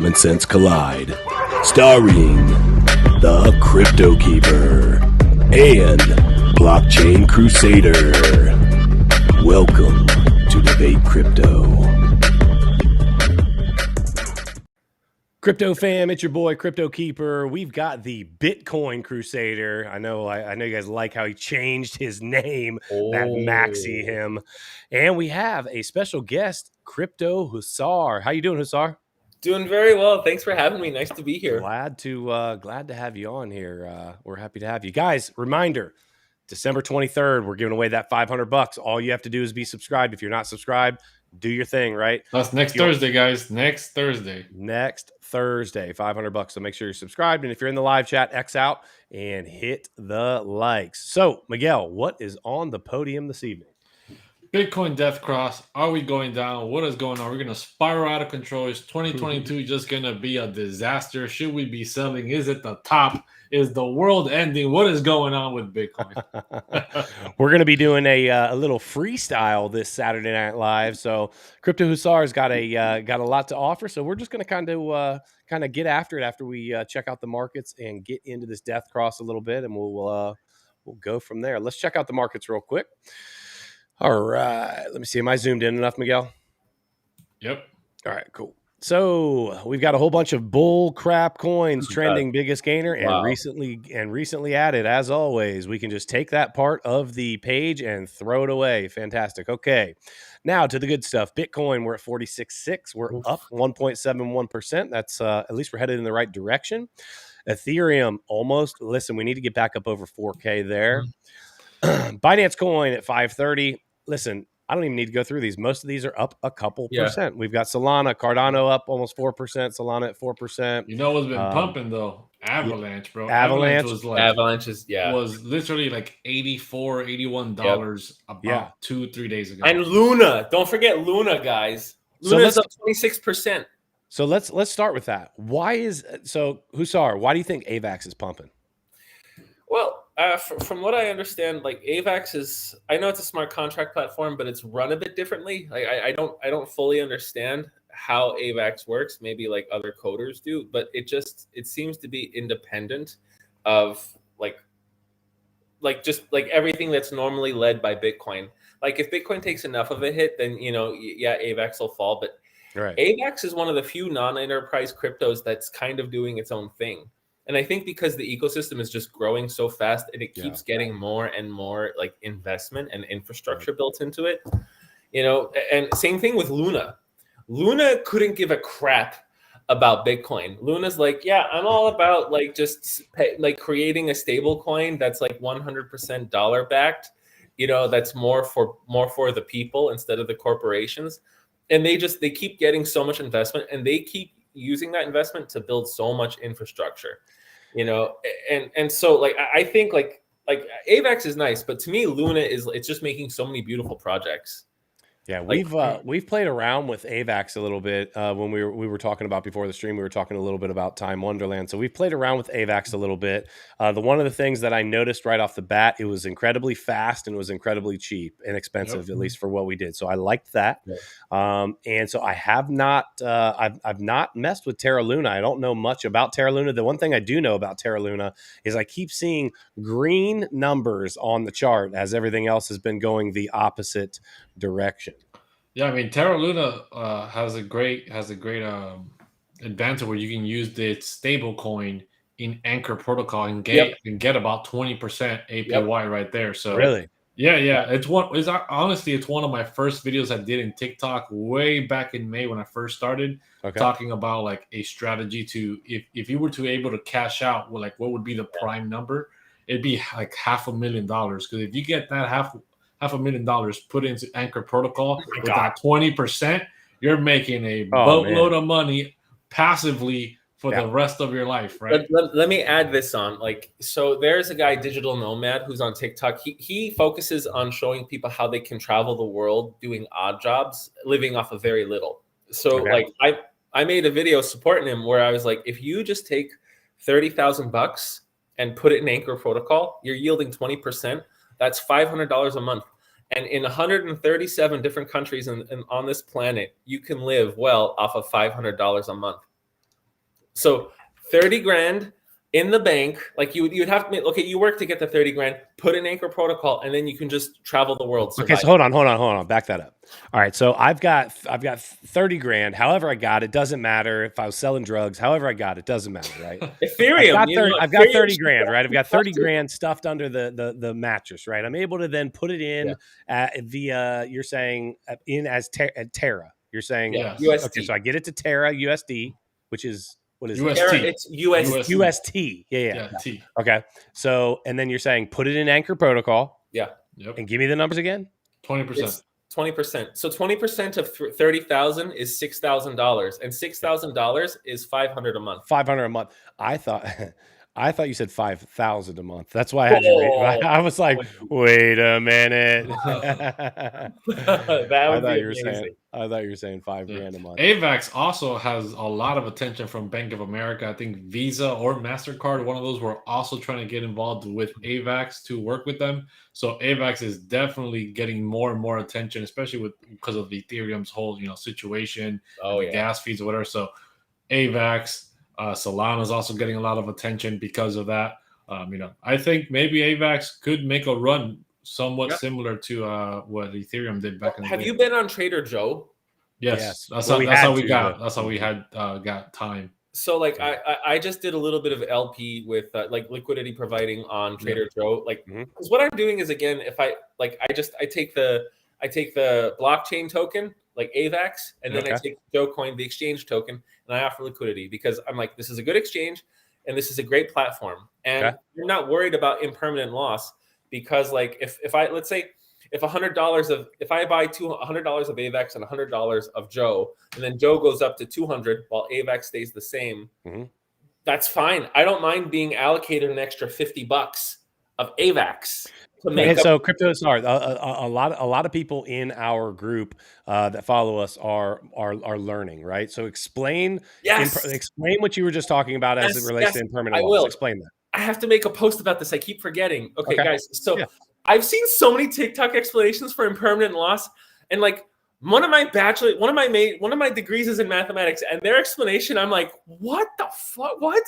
Common sense collide, starring the CryptoKeeper and BlockchainCrusader. Welcome to Debate Crypto. Crypto fam, it's your boy CryptoKeeper. We've got the Bitcoin Crusader. I know you guys like how he changed his name, that maxi him. And we have a special guest, CryptoHussar. How you doing, Hussar? Doing very well. Thanks for having me. Nice to be here. Glad to have you on here. We're happy to have you guys. Reminder: December 23rd, we're giving away that $500. All you have to do is be subscribed. If you're not subscribed, do your thing, right? That's next Thursday, guys. Next Thursday, $500. So make sure you're subscribed. And if you're in the live chat, X out and hit the likes. So, Miguel, what is on the podium this evening? Bitcoin death cross. Are we going down? What is going on? We're going to spiral out of control. Is 2022 just going to be a disaster? Should we be selling? Is it the top? Is the world ending? What is going on with Bitcoin? We're going to be doing a little freestyle this Saturday Night Live. So CryptoHussar's got a lot to offer. So we're just going to kind of get after it after we check out the markets and get into this death cross a little bit, and we'll go from there. Let's check out the markets real quick. All right, let me see. Am I zoomed in enough, Miguel? Yep. All right, cool. So we've got a whole bunch of bull crap coins trending biggest gainer and recently added. As always, we can just take that part of the page and throw it away. Fantastic. Okay, now to the good stuff. Bitcoin, we're at 46.6. We're up 1.71%. That's at least we're headed in the right direction. Ethereum almost. Listen, we need to get back up over 4K there. Binance Coin at 530. Listen, I don't even need to go through these. Most of these are up a couple percent. We've got Solana, Cardano up almost 4%, Solana at 4%. You know what's been pumping though? Avalanche, bro. Avalanche was like was literally like $84, $81 about 2-3 days ago. And Luna, don't forget Luna, guys. Luna's up 26%. So let's start with that. Hussar, why do you think AVAX is pumping? Well, from what I understand, like AVAX is, I know it's a smart contract platform, but it's run a bit differently. Like I don't fully understand how AVAX works. Maybe like other coders do, but it seems to be independent of like everything that's normally led by Bitcoin. Like if Bitcoin takes enough of a hit, then AVAX will fall. But AVAX is one of the few non-enterprise cryptos that's kind of doing its own thing. And I think because the ecosystem is just growing so fast and it keeps getting more and more like investment and infrastructure built into it, and same thing with Luna. Luna couldn't give a crap about Bitcoin. Luna's like, yeah, I'm all about like just creating a stable coin that's like 100% dollar backed, that's more for the people instead of the corporations. And they keep getting so much investment and they keep using that investment to build so much infrastructure, and so like I think like AVAX is nice, but to me Luna it's just making so many beautiful projects. Yeah, we've played around with AVAX a little bit when we were talking about before the stream. We were talking a little bit about Time Wonderland, so we've played around with AVAX a little bit. One of the things that I noticed right off the bat, it was incredibly fast and it was incredibly cheap, inexpensive, at least for what we did. So I liked that. And so I have not I've not messed with Terra Luna. I don't know much about Terra Luna. The one thing I do know about Terra Luna is I keep seeing green numbers on the chart as everything else has been going the opposite direction. Yeah, I mean Terra Luna has a great advantage where you can use the stable coin in Anchor protocol and get about 20% APY right there. So really, yeah, it's one of my first videos I did in TikTok way back in May when I first started talking about like a strategy to if you were to able to cash out, well, like what would be the prime number? It'd be like $500,000 because if you get that $500,000 put into Anchor protocol with that 20%, you're making a boatload of money passively for the rest of your life, right? Let me add this on. Like, so there's a guy, Digital Nomad, who's on TikTok. He focuses on showing people how they can travel the world doing odd jobs, living off of very little. So like I made a video supporting him where I was like, if you just take $30,000 and put it in Anchor protocol, you're yielding 20%. That's $500 a month. And in 137 different countries and on this planet, you can live well off of $500 a month. So 30 grand in the bank, like you'd have to make, okay, you work to get the 30 grand, put an Anchor protocol, and then you can just travel the world. Okay, so hold on. Back that up. All right, so I've got 30 grand. However I got it, doesn't matter. If I was selling drugs, however I got it, doesn't matter, right? Ethereum. I've got 30 grand, right? I've got 30 grand stuffed under the mattress, right? I'm able to then put it in via, you're saying, in as Terra. You're saying, USD. Okay, so I get it to Terra USD, which is, what is UST. it? It's UST. UST. Yeah. T. Okay. So, and then you're saying put it in Anchor protocol. Yeah. Yep. And give me the numbers again. 20%. 20%. So 20% of 30,000 is $6,000, and $6,000 is $500 a month. $500 a month. I thought you said 5,000 a month. That's why I had you. I was like, wait a minute. I thought you were saying $5 grand a month. AVAX also has a lot of attention from Bank of America. I think Visa or MasterCard, one of those, were also trying to get involved with AVAX to work with them. So AVAX is definitely getting more and more attention, especially because of the Ethereum's whole situation, gas fees or whatever. So AVAX. Solana is also getting a lot of attention because of that. I think maybe AVAX could make a run somewhat similar to what Ethereum did back in the day. Have you been on Trader Joe? Yes. That's how we got time. So like I just did a little bit of LP with like liquidity providing on Trader Joe. Like, because what I'm doing is, again, if I take the blockchain token, like AVAX, and then I take Joe Coin, the exchange token, and I offer liquidity, because I'm like, this is a good exchange and this is a great platform, and you're not worried about impermanent loss, because like if I, let's say, if $100 if I buy $100 of AVAX and $100 of Joe, and then Joe goes up to 200 while AVAX stays the same, that's fine. I don't mind being allocated an extra $50 of AVAX. So CryptoHussar, a lot of people in our group that follow us are learning, right? So explain what you were just talking about as it relates to impermanent loss. Explain that. I have to make a post about this. I keep forgetting. Okay. Guys. So I've seen so many TikTok explanations for impermanent loss, and like one of my degrees is in mathematics, and their explanation, I'm like, what the fuck? What?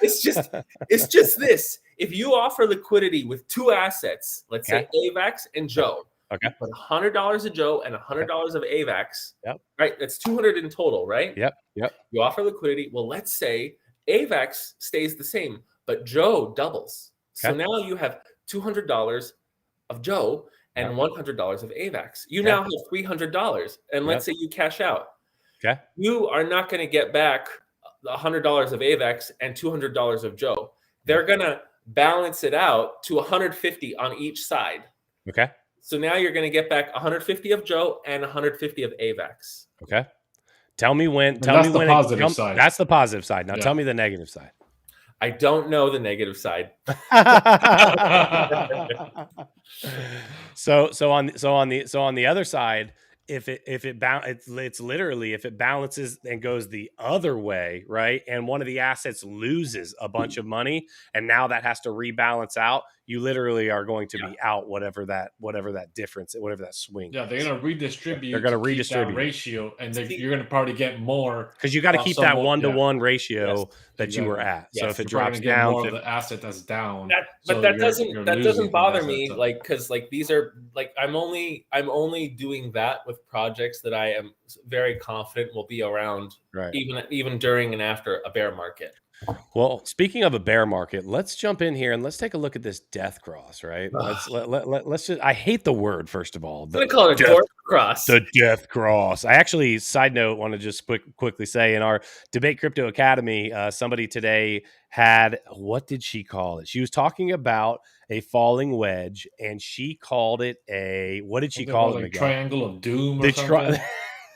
It's just this. If you offer liquidity with two assets, let's say AVAX and Joe, put $100 of Joe and $100 of AVAX, right? That's 200 in total, right? Yep. You offer liquidity. Well, let's say AVAX stays the same, but Joe doubles. So now you have $200 of Joe and $100 of AVAX. You now have $300, and let's say you cash out. Okay. You are not going to get back $100 of AVAX and $200 of Joe. They're going to balance it out to 150 on each side. Okay. So now you're going to get back 150 of Joe and 150 of AVAX. Okay. Tell me when. That's the positive side. That's the positive side. Now tell me the negative side. I don't know the negative side. So on the other side, it's literally, if it balances and goes the other way, right? And one of the assets loses a bunch of money, and now that has to rebalance out. You literally are going to be out whatever that difference, whatever that swing. Yeah, they're going to redistribute. They're going to redistribute that ratio, and you're going to probably get more, because you got to keep that 1-to-1 ratio that you were at. Yes. So if it drops down, more of the asset that's down. That doesn't bother me, like, because like these are like, I'm only doing that with projects that I am very confident will be around, even during and after a bear market. Well, speaking of a bear market, let's jump in here and let's take a look at this death cross, right? Let's just, I hate the word, first of all. I'm going to call it a death cross. The death cross. I actually, side note, want to just quickly say, in our Debate Crypto Academy, somebody today had, what did she call it? She was talking about a falling wedge, and she called it what did she call it? Like triangle of doom or something?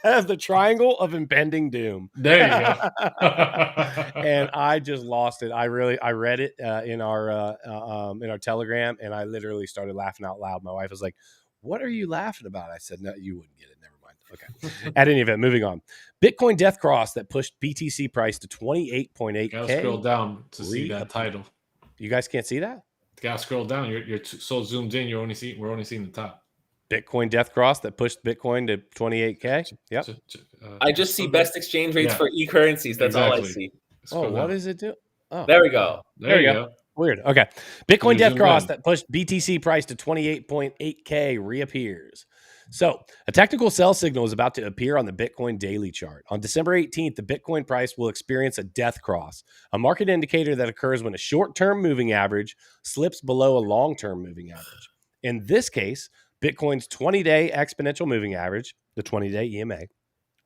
The triangle of impending doom. There you go. And I just lost it. I read it in our Telegram, and I literally started laughing out loud. My wife was like, "What are you laughing about?" I said, "No, you wouldn't get it. Never mind." Okay. At any event, moving on. Bitcoin death cross that pushed BTC price to 28.8K. Gotta scroll down to see that title. You guys can't see that? Gotta scroll down. You're so zoomed in. We're only seeing the top. Bitcoin death cross that pushed Bitcoin to 28K. Yep. I just see best exchange rates for e-currencies. That's all I see. what does it do? Oh, there we go. There you go. Weird. Okay. Bitcoin death cross that pushed BTC price to 28.8K reappears. So a technical sell signal is about to appear on the Bitcoin daily chart. On December 18th, the Bitcoin price will experience a death cross, a market indicator that occurs when a short-term moving average slips below a long-term moving average. In this case, Bitcoin's 20-day exponential moving average, the 20-day EMA,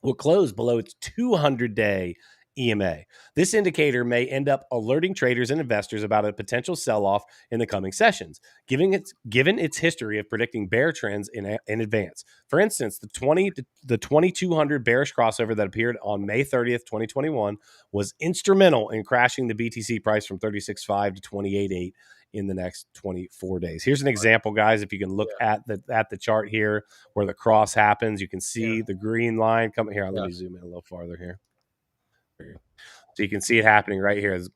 will close below its 200-day EMA. This indicator may end up alerting traders and investors about a potential sell-off in the coming sessions, given its history of predicting bear trends in advance. For instance, the 2200 bearish crossover that appeared on May 30th, 2021 was instrumental in crashing the BTC price from 36.5 to 28.8 in the next 24 days. Here's an example, guys. If you can look at the chart here where the cross happens, you can see the green line coming here. Let me zoom in a little farther here. So you can see it happening right here. It's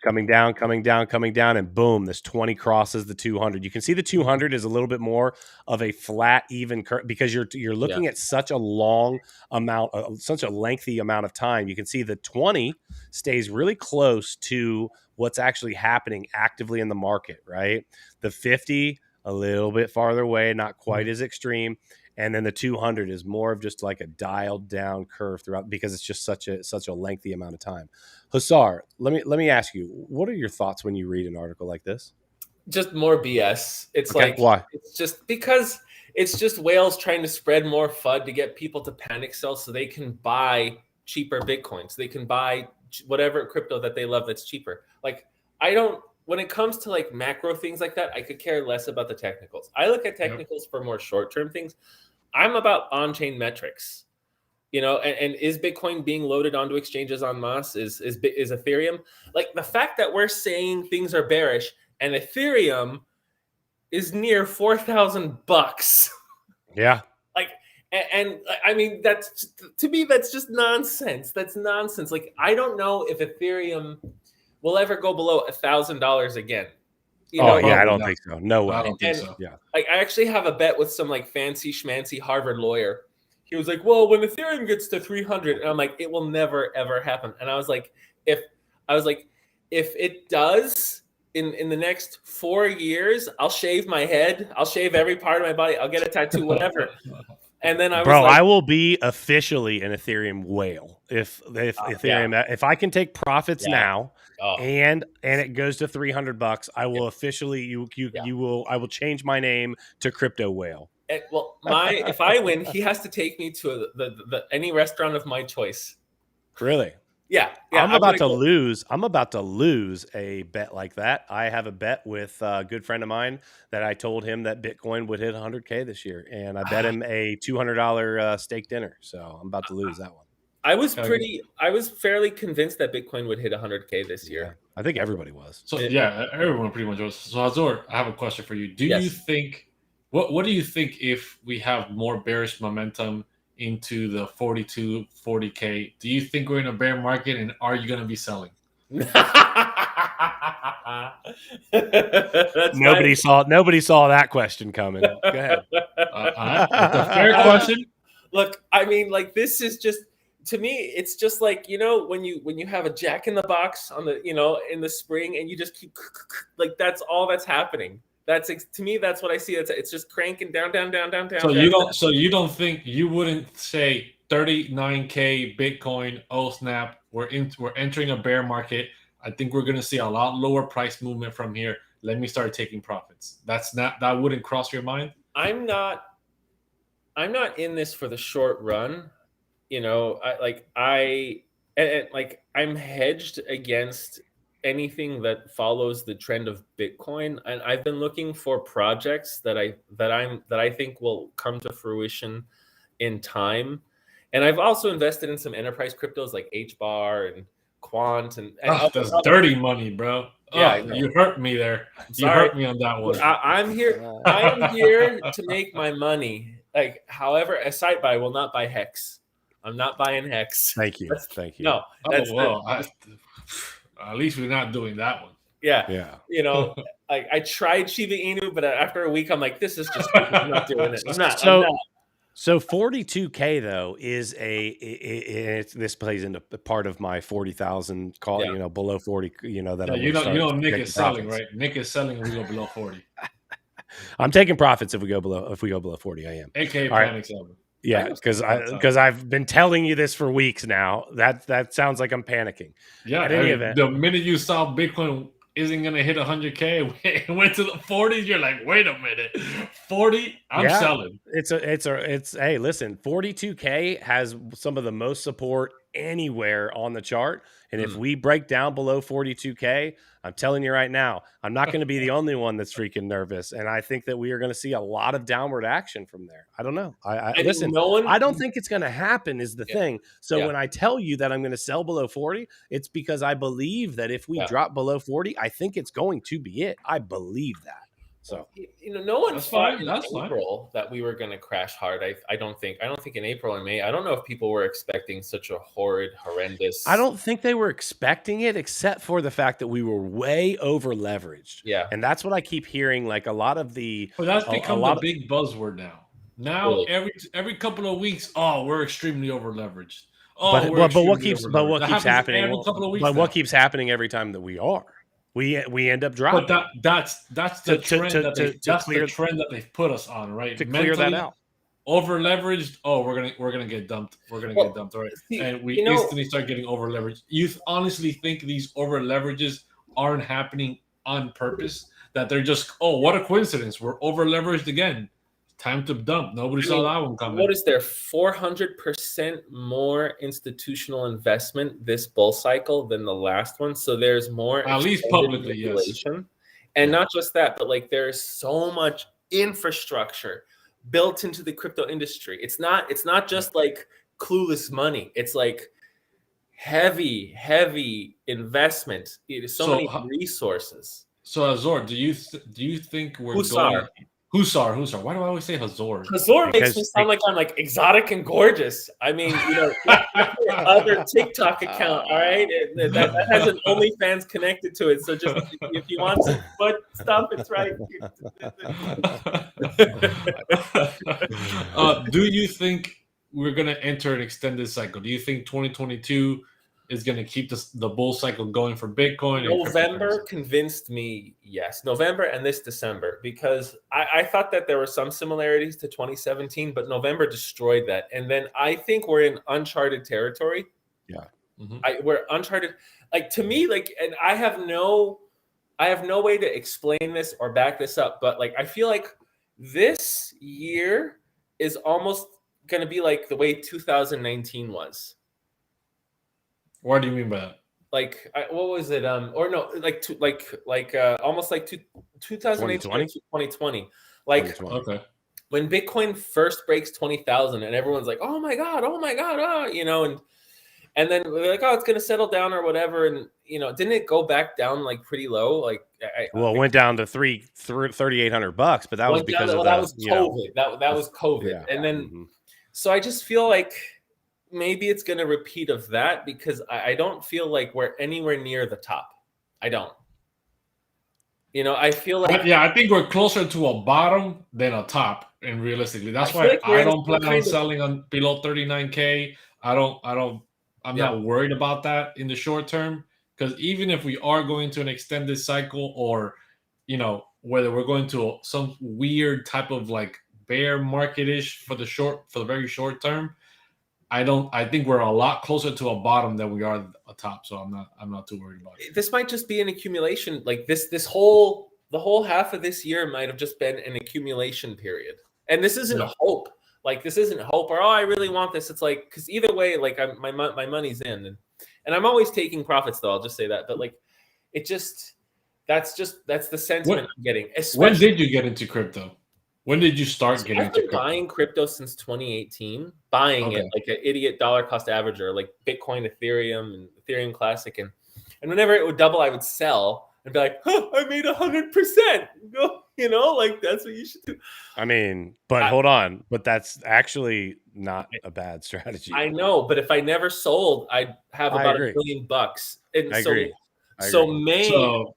coming down, and boom, this 20 crosses the 200. You can see the 200 is a little bit more of a flat, even curve because you're looking at such a long amount, such a lengthy amount of time. You can see the 20 stays really close to what's actually happening actively in the market, right? The 50 a little bit farther away, not quite as extreme. And then the 200 is more of just like a dialed down curve throughout because it's just such a lengthy amount of time. Hussar, let me ask you, what are your thoughts when you read an article like this? Just more BS. It's okay, like, why? It's just because it's just whales trying to spread more FUD to get people to panic sell so they can buy cheaper Bitcoins. They can buy whatever crypto that they love that's cheaper. Like, when it comes to like macro things like that, I could care less about the technicals. I look at technicals for more short-term things. I'm about on-chain metrics, and is Bitcoin being loaded onto exchanges en masse? Is Ethereum? Like the fact that we're saying things are bearish and Ethereum is near $4,000. Yeah. And I mean, to me, that's just nonsense. That's nonsense. Like, I don't know if Ethereum will ever go below $1,000 again. I don't think so. No way. I don't think so. Yeah. Like, I actually have a bet with some like fancy schmancy Harvard lawyer. He was like, well, when Ethereum gets to 300, and I'm like, it will never, ever happen. And I was like, if it does in the next 4 years, I'll shave my head. I'll shave every part of my body. I'll get a tattoo, whatever. And then I will be officially an Ethereum whale if Ethereum if I can take profits now and it goes to $300, I will officially I will change my name to Crypto Whale. Well, if I win, he has to take me to the any restaurant of my choice. Really? Yeah. I'm about to lose a bet like that. I have a bet with a good friend of mine that I told him that Bitcoin would hit 100K this year, and I bet him a $200 steak dinner. So I'm about to lose that one. I was fairly convinced that Bitcoin would hit 100K this year. I think everybody was. So everyone pretty much was. So Azor, I have a question for you. Do you think what do you think if we have more bearish momentum into the 42, 40K? Do you think we're in a bear market, and are you going to be selling? Nobody saw that question coming. Go ahead. That's a fair question. Look, I mean, like, this is just, to me, it's just like, when you have a Jack in the Box on the, in the spring, and you just keep like, that's all that's happening. To me, that's what I see. It's just cranking down. So you don't think, you wouldn't say 39K Bitcoin? Oh snap! We're entering a bear market. I think we're going to see a lot lower price movement from here. Let me start taking profits. That wouldn't cross your mind? I'm not in this for the short run. I'm hedged against anything that follows the trend of Bitcoin, and I've been looking for projects that I think will come to fruition in time. And I've also invested in some enterprise cryptos like HBAR and Quant and that's dirty money, bro. Yeah, you hurt me there. You hurt me on that one. I'm here to make my money. Like, however, a site buy will not buy Hex. I'm not buying Hex. Thank you. No. At least we're not doing that one. Yeah. I tried Shiba Inu, but after a week, I'm like, this is just stupid. I'm not doing it. I'm not. So 42K though is this plays into part of my 40,000 call, below 40, that I want to start. Nick is selling, right? Nick is selling when we go below 40. I'm taking profits if we go below 40. I am. AKA panic selling. Yeah, because I've been telling you this for weeks now. That sounds like I'm panicking. Yeah, at any event, the minute you saw Bitcoin isn't going to hit 100K, it went to the 40s. You're like, wait a minute, 40? I'm selling. Hey, listen, 42K has some of the most support anywhere on the chart. And if we break down below 42K, I'm telling you right now, I'm not going to be the only one that's freaking nervous. And I think that we are going to see a lot of downward action from there. I don't know. I don't think it's going to happen is the thing. So when I tell you that I'm going to sell below 40, it's because I believe that if we drop below 40, I think it's going to be it. I believe that. So no one thought in April that we were going to crash hard. I don't think in April and May. I don't know if people were expecting such a horrendous. I don't think they were expecting it, except for the fact that we were way over leveraged. Yeah, and that's what I keep hearing. Like a lot of the, that's become a big buzzword now. Now every couple of weeks, we're extremely over leveraged. But what keeps happening? But what keeps happening every time that we are? We end up dropping. But that's the trend the trend that they've put us on, right? To clear that out. Over leveraged. Oh, we're gonna get dumped. We're gonna get dumped, right? And we instantly start getting over leveraged. You honestly think these over leverages aren't happening on purpose? That they're just what a coincidence. We're over leveraged again. Time to dump. Nobody saw that one coming. What is there? 400% more institutional investment this bull cycle than the last one. So there's more, at least publicly, yes. And not just that, but like there's so much infrastructure built into the crypto industry. It's not just like clueless money. It's like heavy investment. It is so many resources. So Azor, do you think we're going? Hussar. Why do I always say Hazor? Hazor makes me sound like I'm like exotic and gorgeous. I mean, other TikTok account, all right? That has an OnlyFans connected to it. So just if you want some foot stuff, it's right. Do you think we're going to enter an extended cycle? Do you think 2022 is going to keep the bull cycle going for Bitcoin? November convinced me, yes. November and this December, because I thought that there were some similarities to 2017, but November destroyed that. And then I think we're in uncharted territory. Yeah. Mm-hmm. We're uncharted. Like to me, and I have no way to explain this or back this up, but like I feel like this year is almost going to be like the way 2019 was. What do you mean by that? Like, what was it? Or no, almost like 2018 to 2020. Like, 2020. Okay, when Bitcoin first breaks 20,000, and everyone's like, "Oh my god!" And then we're like, "Oh, it's gonna settle down or whatever." And didn't it go back down like pretty low? Like, it went down to $3,800, but that was because of that was COVID. That was COVID, yeah. And then so I just feel like maybe it's going to repeat of that, because I don't feel like we're anywhere near the top. I don't. I feel like... I think we're closer to a bottom than a top, and realistically. That's why I don't plan on selling on below 39K. I'm not worried about that in the short term, because even if we are going to an extended cycle, or, whether we're going to some weird type of like bear market-ish for the very short term, I think we're a lot closer to a bottom than we are a top, so I'm not too worried about it. This might just be an accumulation. Like the whole half of this year might have just been an accumulation period. And this isn't hope. Like this isn't hope, or I really want this. It's like, because either way, like my money's in, and I'm always taking profits though. I'll just say that. But like, that's the sentiment I'm getting. When did you get into crypto? When did you start getting into crypto? Buying crypto since 2018, buying it like an idiot dollar cost averager, like Bitcoin, Ethereum, and Ethereum Classic. And whenever it would double, I would sell and be like, I made 100%. Like that's what you should do. I mean, but hold on. But that's actually not a bad strategy. I know, but if I never sold, I'd have about $1 million. And I agree. So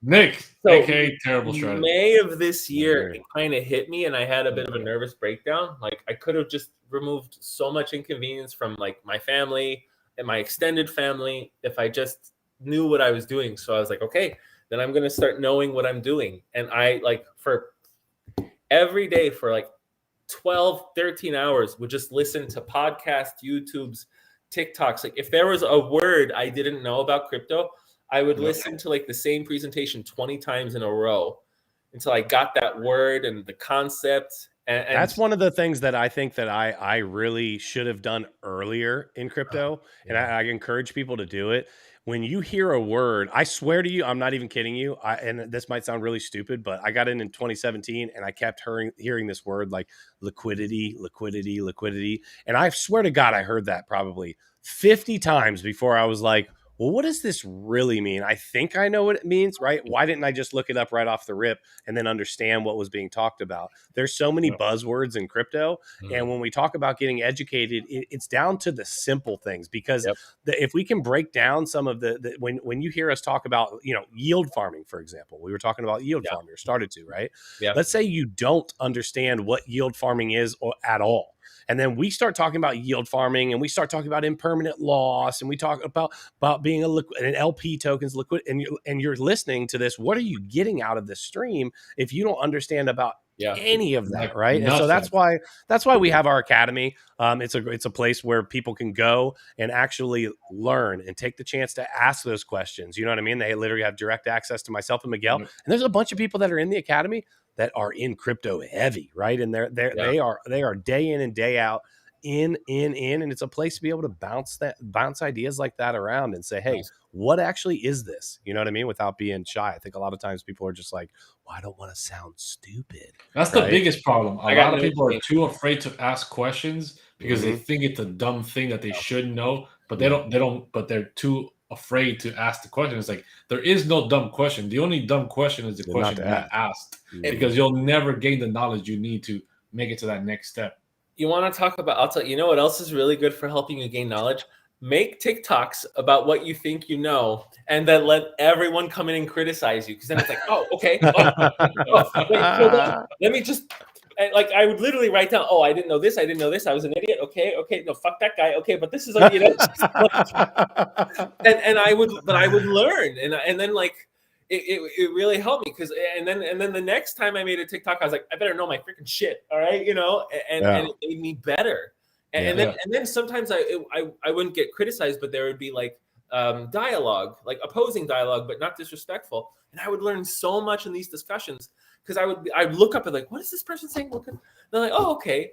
Nick, aka terrible strategy. May of this year, it kind of hit me, and I had a bit of a nervous breakdown. Like I could have just removed so much inconvenience from like my family and my extended family if I just knew what I was doing. So I was like, okay, then I'm gonna start knowing what I'm doing. And I like for every day for like 12, 13 hours would just listen to podcasts, YouTubes, TikToks. Like if there was a word I didn't know about crypto, I would listen to like the same presentation 20 times in a row until I got that word and the concept. And that's one of the things that I think that I really should have done earlier in crypto. And I encourage people to do it. When you hear a word, I swear to you, I'm not even kidding you. And this might sound really stupid, but I got in 2017 and I kept hearing this word like liquidity, liquidity, liquidity. And I swear to God, I heard that probably 50 times before I was like, well, what does this really mean? I think I know what it means, right? Why didn't I just look it up right off the rip and then understand what was being talked about? There's so many buzzwords in crypto. And when we talk about getting educated, it's down to the simple things, because if we can break down some of when you hear us talk about, yield farming, for example, we were talking about yield farming, or started to, right? Let's say you don't understand what yield farming is at all. And then we start talking about yield farming, and we start talking about impermanent loss, and we talk about being an LP tokens liquid, and you're listening to this. What are you getting out of this stream if you don't understand about any of that, right? And so that's why we have our academy. It's a place where people can go and actually learn and take the chance to ask those questions. You know what I mean? They literally have direct access to myself and Miguel, and there's a bunch of people that are in the academy that are in crypto heavy, right? And they are day in and day out, in, and it's a place to be able to bounce ideas like that around and say, hey, what actually is this? You know what I mean? Without being shy. I think a lot of times people are just like, well, I don't want to sound stupid. That's the biggest problem. A lot of people are too afraid to ask questions because they think it's a dumb thing that they should know, but but they're too afraid to ask the question. It's like, there is no dumb question. The only dumb question is the question you asked, because you'll never gain the knowledge you need to make it to that next step. You want to talk about, I'll tell you know what else is really good for helping you gain knowledge? Make TikToks about what you think you know, and then let everyone come in and criticize you. Because then it's like, oh, okay. Wait, let me just, like, I would literally write down, oh, I didn't know this. I didn't know this. I was an idiot. Okay. No, fuck that guy. Okay. But this is, and I would learn. And then like, it really helped me, because and then the next time I made a TikTok, I was like, I better know my freaking shit, all right, and it made me better. And then sometimes I wouldn't get criticized, but there would be like dialogue, like opposing dialogue, but not disrespectful, and I would learn so much in these discussions, because I'd look up and like, what is this person saying? And they're like, oh, okay.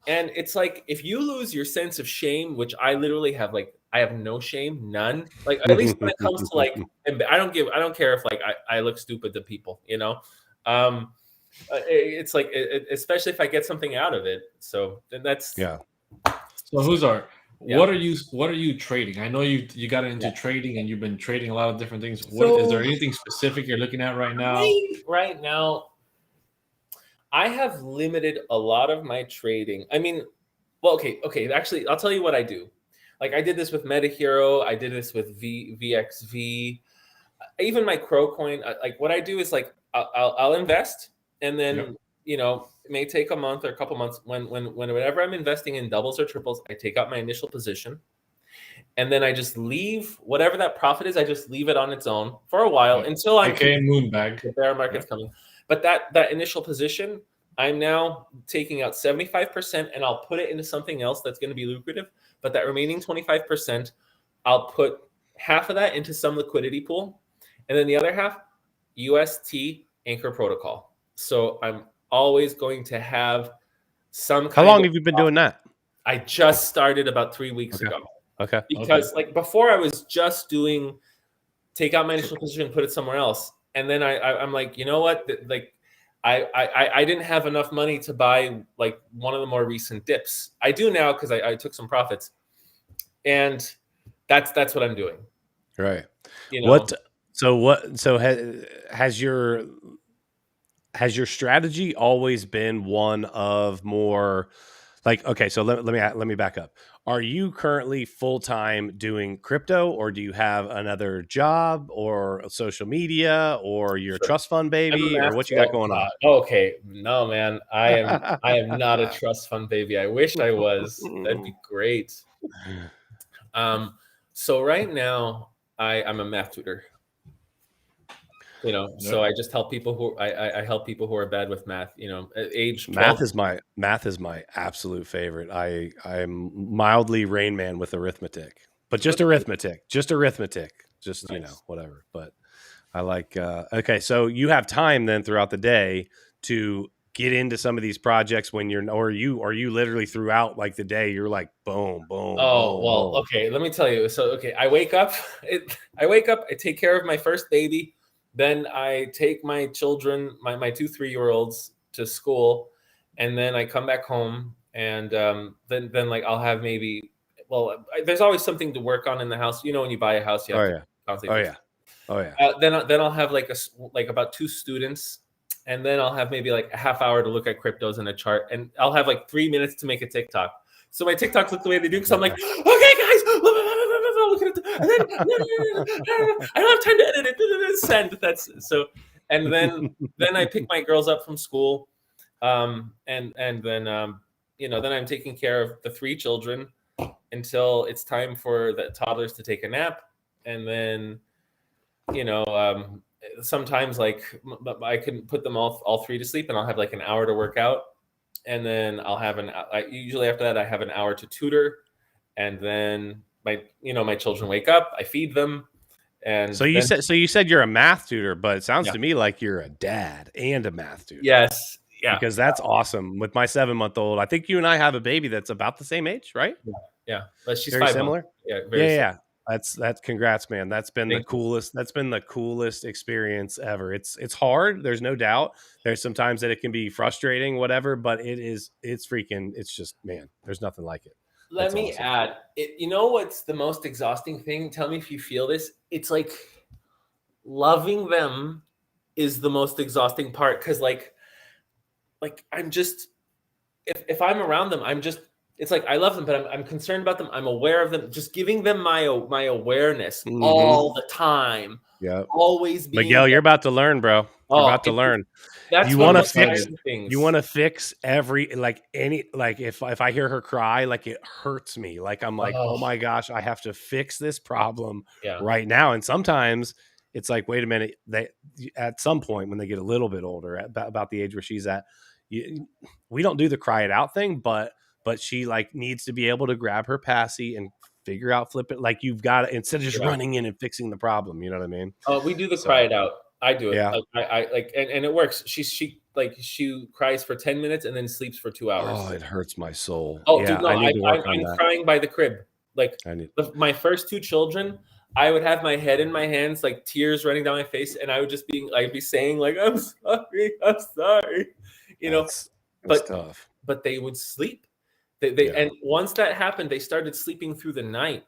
And it's like, if you lose your sense of shame, which I literally have, like, I have no shame, none. Like, at least when it comes to like, I don't care if like I look stupid to people, it's like, especially if I get something out of it. So then that's So Hussar, what are you trading? I know you got into trading, and you've been trading a lot of different things. Is there anything specific you're looking at right now? Right now, I have limited a lot of my trading. I mean, well, okay. Actually, I'll tell you what I do. Like, I did this with MetaHero. I did this with VXV. Even my Crow coin. Like, what I do is like, I'll invest, and then it may take a month or a couple months. Whenever I'm investing in doubles or triples, I take out my initial position, and then I just leave whatever that profit is. I just leave it on its own for a while until I'm moonbag. The bear market's coming. But that initial position, I'm now taking out 75%, and I'll put it into something else that's going to be lucrative. But that remaining 25%, I'll put half of that into some liquidity pool, and then the other half, UST Anchor Protocol. So I'm always going to have some kind. How long have you been doing that? I just started about 3 weeks ago. Okay. Because like before, I was just doing take out my initial position, put it somewhere else. And then I'm like, you know what? Like, I didn't have enough money to buy like one of the more recent dips. I do now, because I took some profits, and that's what I'm doing. Right. Has your strategy always been one of more Like, okay, so let me back up. Are you currently full-time doing crypto, or do you have another job or social media, or your trust fund baby, or what you got going on? Okay, no, man, I am not a trust fund baby. I wish I was. That'd be great. So right now I'm a math tutor. So I just help people who I help people who are bad with math. Age 12. Math is my absolute favorite. I'm mildly Rain Man with arithmetic, but just arithmetic. Just nice. Whatever. But I like. Okay, so you have time then throughout the day to get into some of these projects when you're, or you literally throughout like the day you're like boom. Boom. Okay, let me tell you. So I wake up. I take care of my first baby. Then I take my children, my 2 3-year-olds to school, and then I come back home, and then like I'll have maybe, there's always something to work on in the house. When you buy a house, you have to constantly. Then I'll have like about 2 students, and then I'll have maybe like a half hour to look at cryptos and a chart, and I'll have like 3 minutes to make a TikTok. So my TikToks look the way they do because I'm like, okay, guys, look at it. And then I don't have time to edit it. Send. That's so. And then I pick my girls up from school, and then then I'm taking care of the 3 children until it's time for the toddlers to take a nap, and then sometimes like I can put them all 3 to sleep, and I'll have like an hour to work out. And then I'll have usually after that I have an hour to tutor, and then my children wake up, I feed them. And so you said you're a math tutor, but it sounds to me like you're a dad and a math tutor. Yes. Yeah. Because that's awesome. With my 7-month-old, I think you and I have a baby that's about the same age, right? Yeah. But she's very 5 similar. Months. Yeah. Very similar. That's congrats, man. That's been the coolest. That's been the coolest experience ever. It's hard. There's no doubt. There's sometimes that it can be frustrating, whatever, but it's just, man, there's nothing like it. Let me add, what's the most exhausting thing? Tell me if you feel this. It's like loving them is the most exhausting part. Cause like I'm just, if I'm around them, it's like I love them, but I'm concerned about them. I'm aware of them. Just giving them my awareness all the time. Yeah, always being. Miguel, you're about to learn, bro. You're about to learn. That's you want to fix things. You want to fix if I hear her cry, like it hurts me. Like I'm like, oh my gosh, I have to fix this problem right now. And sometimes it's like, wait a minute. At some point when they get a little bit older, about the age where she's at, we don't do the cry it out thing, but she like needs to be able to grab her passy and figure out, flip it. Like you've got to, instead of just running in and fixing the problem. You know what I mean? We do the cry it out. I do it. Yeah. I like, and it works. She cries for 10 minutes and then sleeps for 2 hours. Oh, it hurts my soul. Oh, yeah, dude, no, I'm crying by the crib. Like my first 2 children, I would have my head in my hands, like tears running down my face. And I'd be saying like, I'm sorry. That's tough. But they would sleep. And once that happened, they started sleeping through the night.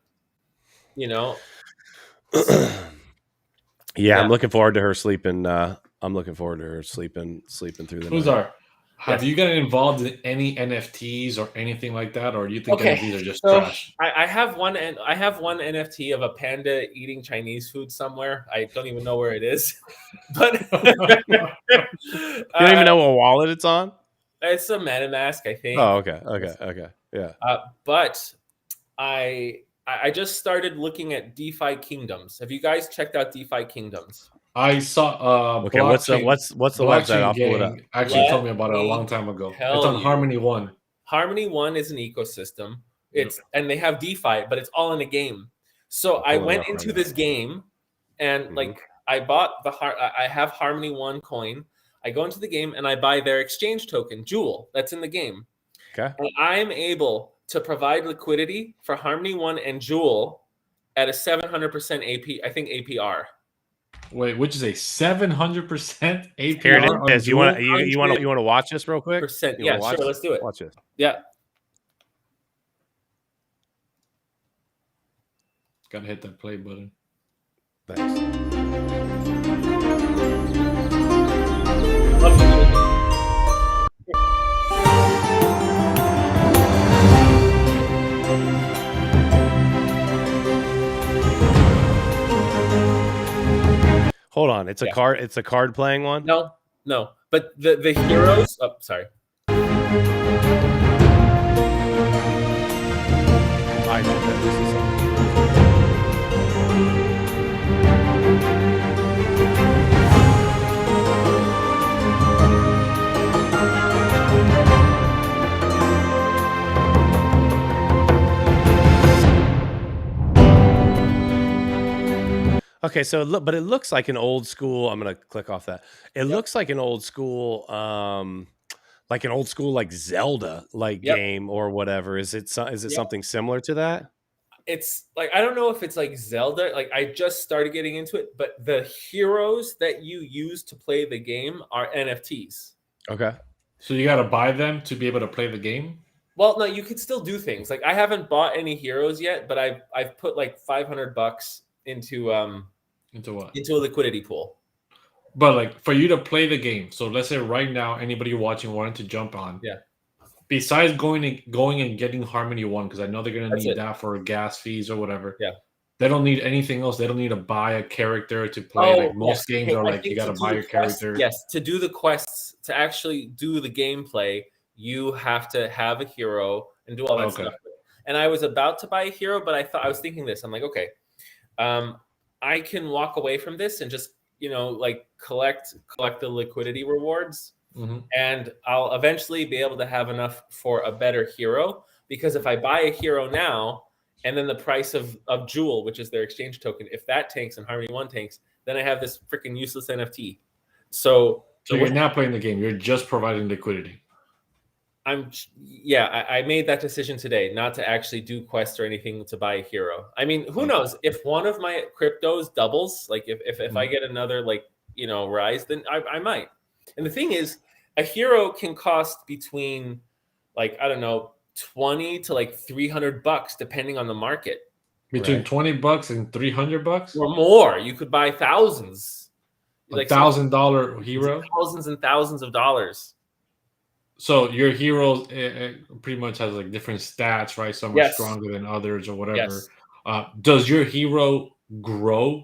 Yeah, I'm looking forward to her sleeping. I'm looking forward to her sleeping through the night. Have you gotten involved in any NFTs or anything like that, or do you think NFTs are just trash? I have one NFT of a panda eating Chinese food somewhere. I don't even know where it is, but you don't even know what wallet it's on. It's a MetaMask, I think. Oh, okay, yeah. But I just started looking at DeFi Kingdoms. Have you guys checked out DeFi Kingdoms? I saw. Okay, what's the website? I'll pull it up. Actually, told me about it a long time ago. It's on Harmony One. Harmony One is an ecosystem. And they have DeFi, but it's all in a game. So I went into this game, and like I bought I have Harmony One coin. I go into the game and I buy their exchange token, Jewel, that's in the game. Okay. And I'm able to provide liquidity for Harmony One and Jewel at a 700% APR. Wait, which is a 700% APR? Here it is. You want to watch this real quick? Yeah, sure. Let's do it. Watch this. Yeah. Gotta hit that play button. Thanks. Hold on, it's a card. It's a card playing one. No, but the heroes. Oh, sorry. I know that this is something. Okay, so look, but it looks like an old school. I'm gonna click off that. It looks like an old school, like Zelda game or whatever. Is it something similar to that? It's like, I don't know if it's like Zelda. Like, I just started getting into it, but the heroes that you use to play the game are NFTs. Okay. So you got to buy them to be able to play the game? Well, no, you could still do things. Like, I haven't bought any heroes yet, but I've put like $500 into what? Into a liquidity pool. But like, for you to play the game, so let's say right now anybody watching wanted to jump on. Yeah. Besides going and getting Harmony 1, because I know they're gonna need that for gas fees or whatever. Yeah. They don't need anything else. They don't need to buy a character to play. Like most games are like, you got to buy your character. Yes, to do the quests, to actually do the gameplay, you have to have a hero and do all that stuff. And I was about to buy a hero, but I was thinking this. I'm like, okay, I can walk away from this and just, like collect the liquidity rewards. Mm-hmm. And I'll eventually be able to have enough for a better hero, because if I buy a hero now, and then the price of Jewel, which is their exchange token, if that tanks and Harmony 1 tanks, then I have this freaking useless NFT. So you're not playing the game. You're just providing liquidity. I made that decision today not to actually do quests or anything to buy a hero. I mean, who knows? If one of my cryptos doubles, like if I get another rise, then I might. And the thing is, a hero can cost between I don't know, $20 to $300 depending on the market. Between $20 and $300 or more. You could buy thousands. $1,000 hero, thousands and thousands of dollars. So your hero pretty much has different stats, right? Some are stronger than others or whatever. Yes. Does your hero grow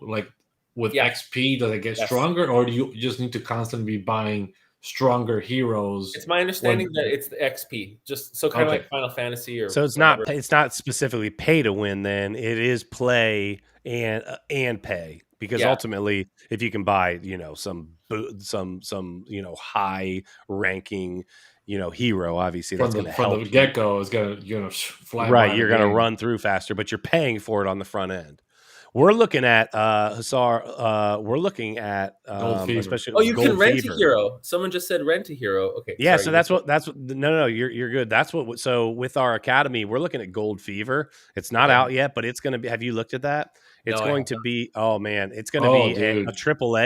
with XP? Does it get stronger, or do you just need to constantly be buying stronger heroes? It's my understanding that it's the XP, just so kind of like Final Fantasy or so it's whatever. It's not specifically pay to win. Then it is play and pay, because ultimately, if you can buy some high ranking hero, obviously that's going to help. From the get go, is going to fly right. You're going to run through faster, but you're paying for it on the front end. We're looking at Hussar. We're looking at especially. You can rent a hero. Someone just said rent a hero. Okay. Yeah. Sorry, so that's what. No. You're good. That's what. So with our academy, we're looking at Gold Fever. It's not out yet, but it's going to be. Have you looked at that? It's going to be. Oh man, it's going to be a triple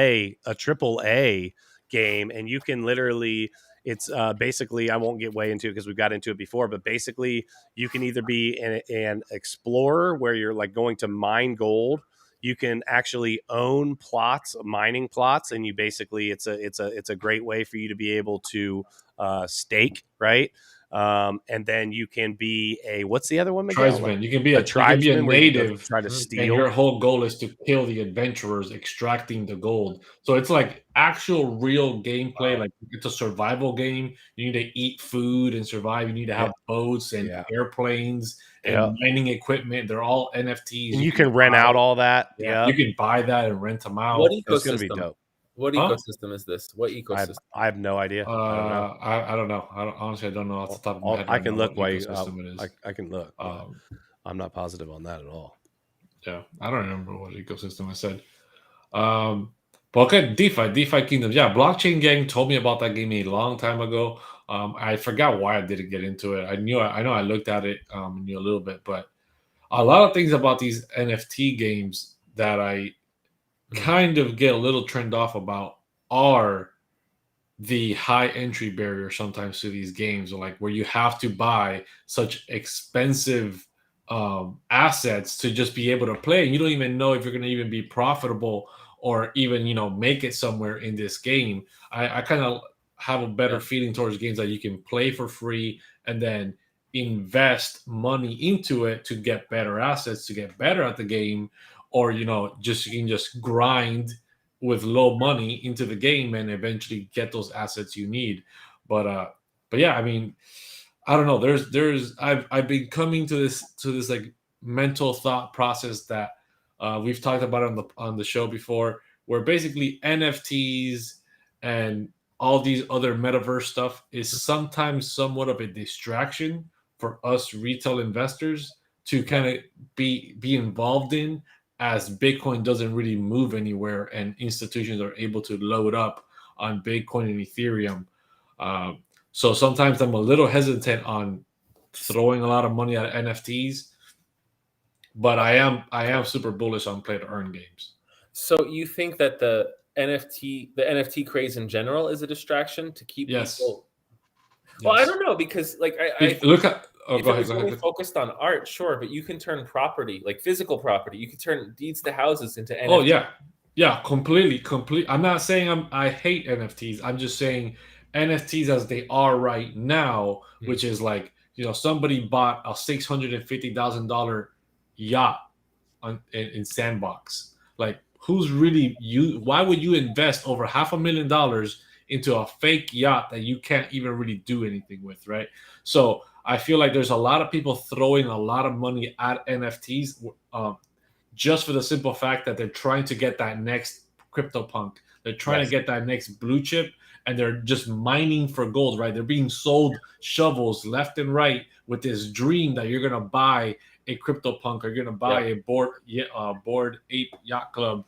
A game, and you can literally. It's basically, I won't get way into it because we've got into it before, but basically you can either be an explorer where you're going to mine gold. You can actually own mining plots, and you basically it's a great way for you to be able to stake, right? And then you can be what's the other one? Tribesman. You can be a native. Try to steal. And your whole goal is to kill the adventurers, extracting the gold. So it's actual real gameplay. Wow. It's a survival game. You need to eat food and survive. You need to have boats and airplanes and mining equipment. They're all NFTs. And you can rent out all that. Yeah. You can buy that and rent them out. What ecosystem? It's going to be dope. What ecosystem is this? What ecosystem? I have no idea. I don't know. Honestly, I don't know off the top of my head. I can look. I can look. I'm not positive on that at all. Yeah, I don't remember what ecosystem I said. But okay, DeFi Kingdoms. Yeah, Blockchain Gang told me about that game a long time ago. I forgot why I didn't get into it. I know I looked at it, knew a little bit, but a lot of things about these NFT games that I kind of get a little turned off about are the high entry barrier sometimes to these games, where you have to buy such expensive assets to just be able to play, and you don't even know if you're going to even be profitable or even make it somewhere in this game. I kind of have a better feeling towards games that you can play for free and then invest money into it to get better assets, to get better at the game, or you can just grind with low money into the game and eventually get those assets you need. But yeah, I mean, I don't know. I've been coming to this like mental thought process that we've talked about on the show before, where basically NFTs and all these other metaverse stuff is sometimes somewhat of a distraction for us retail investors to kind of be involved in, as Bitcoin doesn't really move anywhere and institutions are able to load up on Bitcoin and Ethereum. So sometimes I'm a little hesitant on throwing a lot of money at NFTs, but I am super bullish on play to earn games. So you think that the NFT craze in general is a distraction to keep people? Well, I don't know, because like I look at if it was only focused on art, sure, but you can turn property, like physical property, you can turn deeds to houses into NFTs. Oh yeah, completely. I'm not saying I hate NFTs. I'm just saying NFTs as they are right now, which is like, somebody bought a $650,000 yacht in Sandbox. Like, who's really you? Why would you invest over $500,000 into a fake yacht that you can't even really do anything with, right? So I feel like there's a lot of people throwing a lot of money at NFTs, just for the simple fact that they're trying to get that next CryptoPunk. They're trying to get that next blue chip, and they're just mining for gold, right? They're being sold shovels left and right with this dream that you're going to buy a CryptoPunk, or you're going to buy a Bored Ape Yacht Club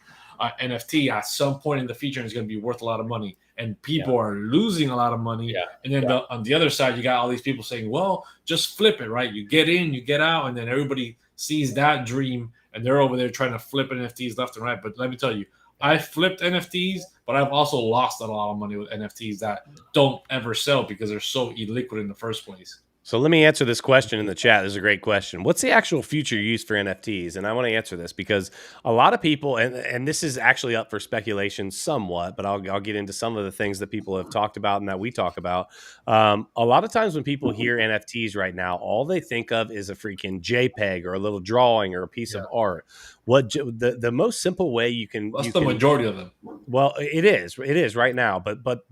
NFT at some point in the future, and it's going to be worth a lot of money. And people are losing a lot of money. And then on the other side, you got all these people saying, well, just flip it, right? You get in, you get out, and then everybody sees that dream, and they're over there trying to flip NFTs left and right. But let me tell you, I flipped NFTs, but I've also lost a lot of money with NFTs that don't ever sell because they're so illiquid in the first place. So let me answer this question in the chat. This is a great question. What's the actual future use for NFTs? And I want to answer this because a lot of people, and this is actually up for speculation somewhat, but I'll get into some of the things that people have talked about and that we talk about. A lot of times when people hear NFTs right now, all they think of is a freaking JPEG or a little drawing or a piece of art. What the most simple way you can— that's the majority of them. Well, it is right now, but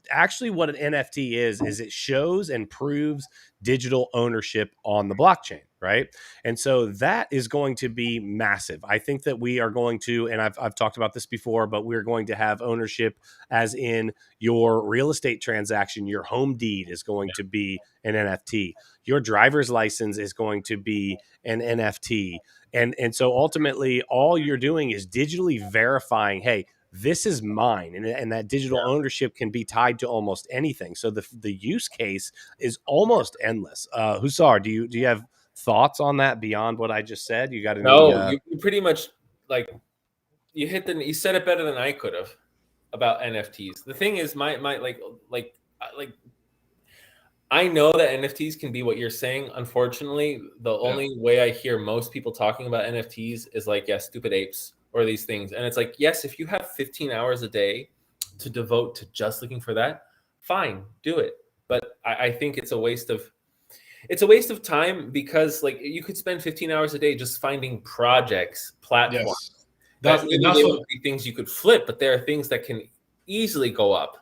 actually what an NFT is it shows and proves digital ownership on the blockchain, right? And so that is going to be massive. I think that we are going to, and I've talked about this before, but we're going to have ownership as in your real estate transaction. Your home deed is going to be an NFT. Your driver's license is going to be an NFT. And so ultimately all you're doing is digitally verifying, hey, this is mine, and that digital ownership can be tied to almost anything. So the use case is almost endless. Hussar, do you have thoughts on that beyond what I just said? You got any? No, you pretty much like you said it better than I could have about NFTs. The thing is, my like I know that NFTs can be what you're saying. Unfortunately, the only way I hear most people talking about NFTs is like, stupid apes or these things. And it's like, yes, if you have 15 hours a day to devote to just looking for that, fine, do it. But I think it's a waste of time, because like you could spend 15 hours a day just finding projects, platforms. That's things you could flip, but there are things that can easily go up.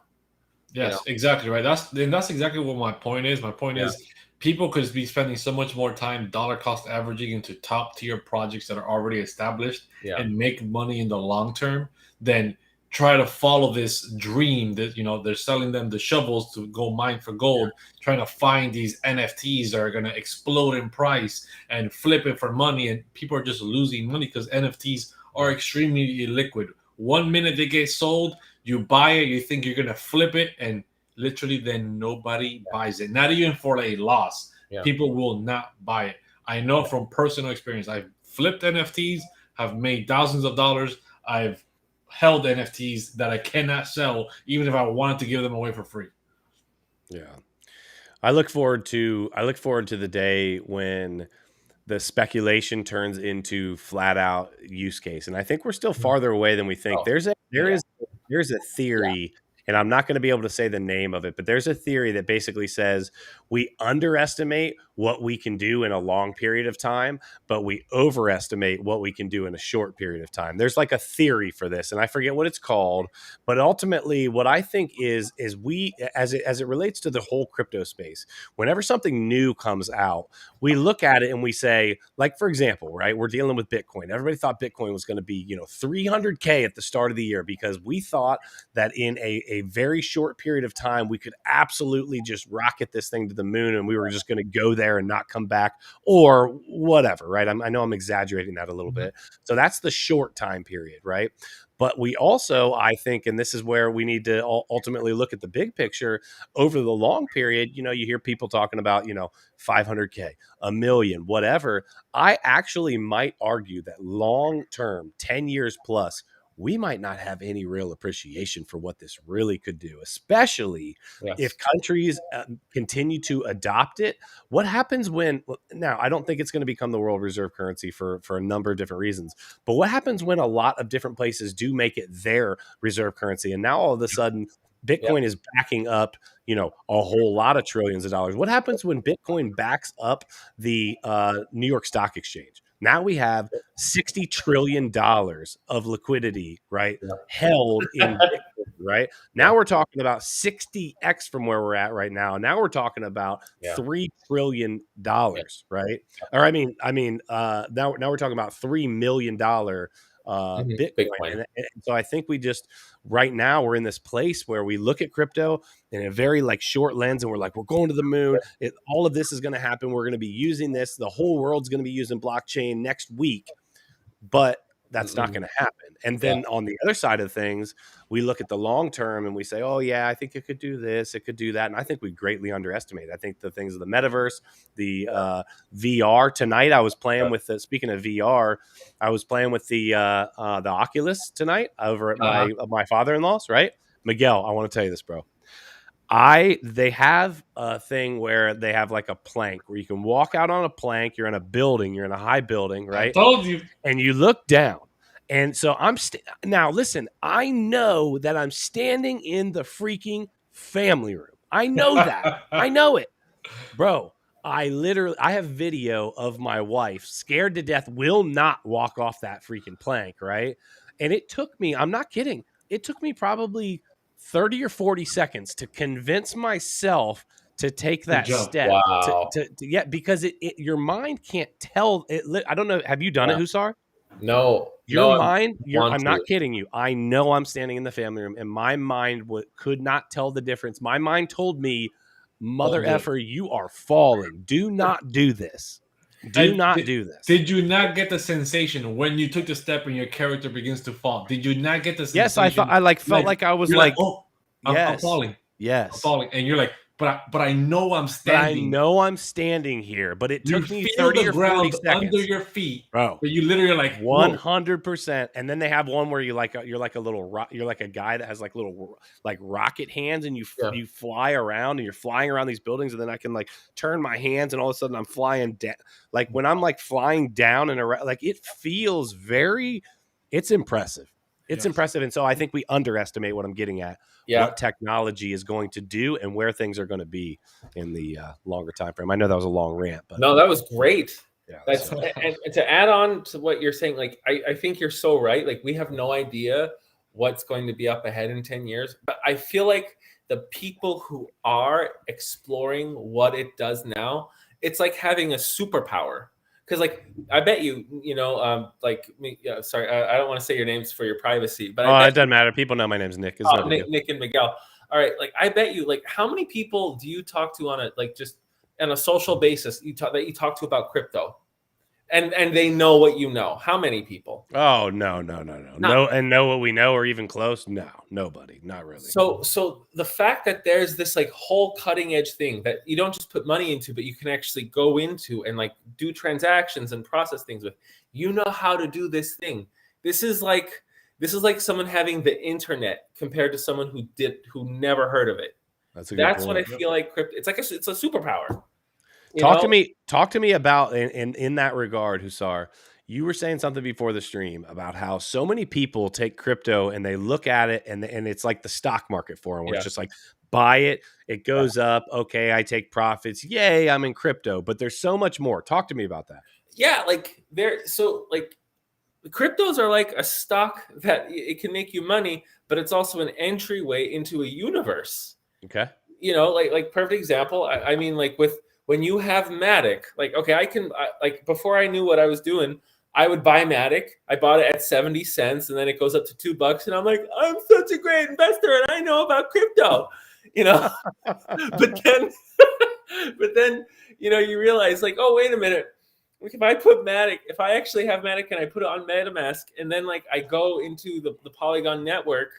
Yes, exactly right. That's exactly what my point is. My point is people could be spending so much more time dollar cost averaging into top tier projects that are already established and make money in the long term than try to follow this dream that, they're selling them the shovels to go mine for gold, trying to find these NFTs that are going to explode in price and flip it for money. And people are just losing money because NFTs are extremely illiquid. 1 minute they get sold, you buy it, you think you're going to flip it, and literally then nobody buys it. Not even for a loss. People will not buy it. I know from personal experience. I've flipped NFTs, have made thousands of dollars. I've held NFTs that I cannot sell, even if I wanted to give them away for free. Yeah. I look forward to the day when the speculation turns into flat out use case. And I think we're still farther away than we think. There's a theory, and I'm not going to be able to say the name of it, but there's a theory that basically says we underestimate what we can do in a long period of time, but we overestimate what we can do in a short period of time. There's like a theory for this, and I forget what it's called, but ultimately what I think is we, as it relates to the whole crypto space, whenever something new comes out, we look at it and we say, like, for example, right, we're dealing with Bitcoin. Everybody thought Bitcoin was going to be, 300K at the start of the year, because we thought that in a very short period of time, we could absolutely just rocket this thing to the moon, and we were just going to go there and not come back, or whatever, right? I know I'm exaggerating that a little bit. So that's the short time period, right? But we also, I think, and this is where we need to ultimately look at the big picture over the long period. You hear people talking about, 500K, a million, whatever. I actually might argue that long term, 10 years plus, we might not have any real appreciation for what this really could do, especially if countries continue to adopt it. What happens when, now, I don't think it's going to become the world reserve currency for a number of different reasons, but what happens when a lot of different places do make it their reserve currency? And now all of a sudden, Bitcoin is backing up, a whole lot of trillions of dollars. What happens when Bitcoin backs up the New York Stock Exchange? Now we have $60 trillion of liquidity, right? Held in Bitcoin, right? Now we're talking about 60x from where we're at right now. Now we're talking about $3 trillion, right? Or now we're talking about $3 million Bitcoin. And so I think we just, right now, we're in this place where we look at crypto in a very short lens, and we're like, we're going to the moon. All of this is going to happen. We're going to be using this. The whole world's going to be using blockchain next week, but that's not going to happen. And then on the other side of things, we look at the long term and we say, oh yeah, I think it could do this, it could do that. And I think we greatly underestimate. I think the things of the metaverse, the VR tonight, I was playing with speaking of VR, I was playing with the Oculus tonight over at my father-in-law's, right? Miguel, I want to tell you this, bro. They have a thing where they have like a plank where you can walk out on a plank. You're in a building, you're in a high building, right? I told you. And you look down. And so now listen, I know that I'm standing in the freaking family room. I know that. I know it. Bro, I have video of my wife scared to death, will not walk off that freaking plank, right? And it took me, I'm not kidding, it took me probably 30 or 40 seconds to convince myself to take that step. Wow. Because your mind can't tell it. I don't know. Have you done it, Hussar? No. Your mind, I'm not kidding you. I know I'm standing in the family room, and my mind could not tell the difference. My mind told me, mother effer, you are falling. Do not do this. Do not do this. Did you not get the sensation when you took the step and your character begins to fall? Did you not get the sensation? Yes, I thought felt like I was oh, yes, I'm falling. Yes, I'm falling, and you're like, but I know I'm standing. But I know I'm standing here, but it took me 30 or 40 seconds under your feet, bro. But you literally like 100%. And then they have one where you're like a guy that has like little rocket hands, and you fly around, and you're flying around these buildings, and then I can turn my hands, and all of a sudden I'm flying down. Like when I'm flying down and around, it feels it's impressive. It's impressive. And so I think we underestimate what I'm getting at. What technology is going to do and where things are going to be in the longer time frame. I know that was a long rant, but no, that was great. Yeah, and to add on to what you're saying, I think you're so right. We have no idea what's going to be up ahead in 10 years. But I feel like the people who are exploring what it does now, it's like having a superpower. Because I bet sorry, I don't want to say your names for your privacy, but it doesn't matter. People know my name's Nick. Nick and Miguel. All right, I bet you, how many people do you talk to on a just on a social basis that you talk to about crypto, and they know what you know? How many people? Oh no, and know what we know, or even close? No, nobody, not really. So the fact that there's this whole cutting edge thing that you don't just put money into, but you can actually go into and do transactions and process things with. You know how to do this thing. This is like someone having the internet compared to someone who never heard of it. That's what I feel like crypto. It's it's a superpower. Talk to me about in that regard, Hussar. You were saying something before the stream about how so many people take crypto and they look at it and it's like the stock market for them, where it's just buy it, it goes up. Okay, I take profits. Yay, I'm in crypto. But there's so much more. Talk to me about that. Yeah, like cryptos are like a stock that it can make you money, but it's also an entryway into a universe. Okay. Like perfect example. I mean, like when you have Matic, like, okay, like before I knew what I was doing, I would buy Matic. I bought it at 70 cents and then it goes up to $2. And I'm like, I'm such a great investor and I know about crypto, but then, you realize like, oh, wait a minute. If I actually have Matic and I put it on MetaMask and then like I go into the Polygon network,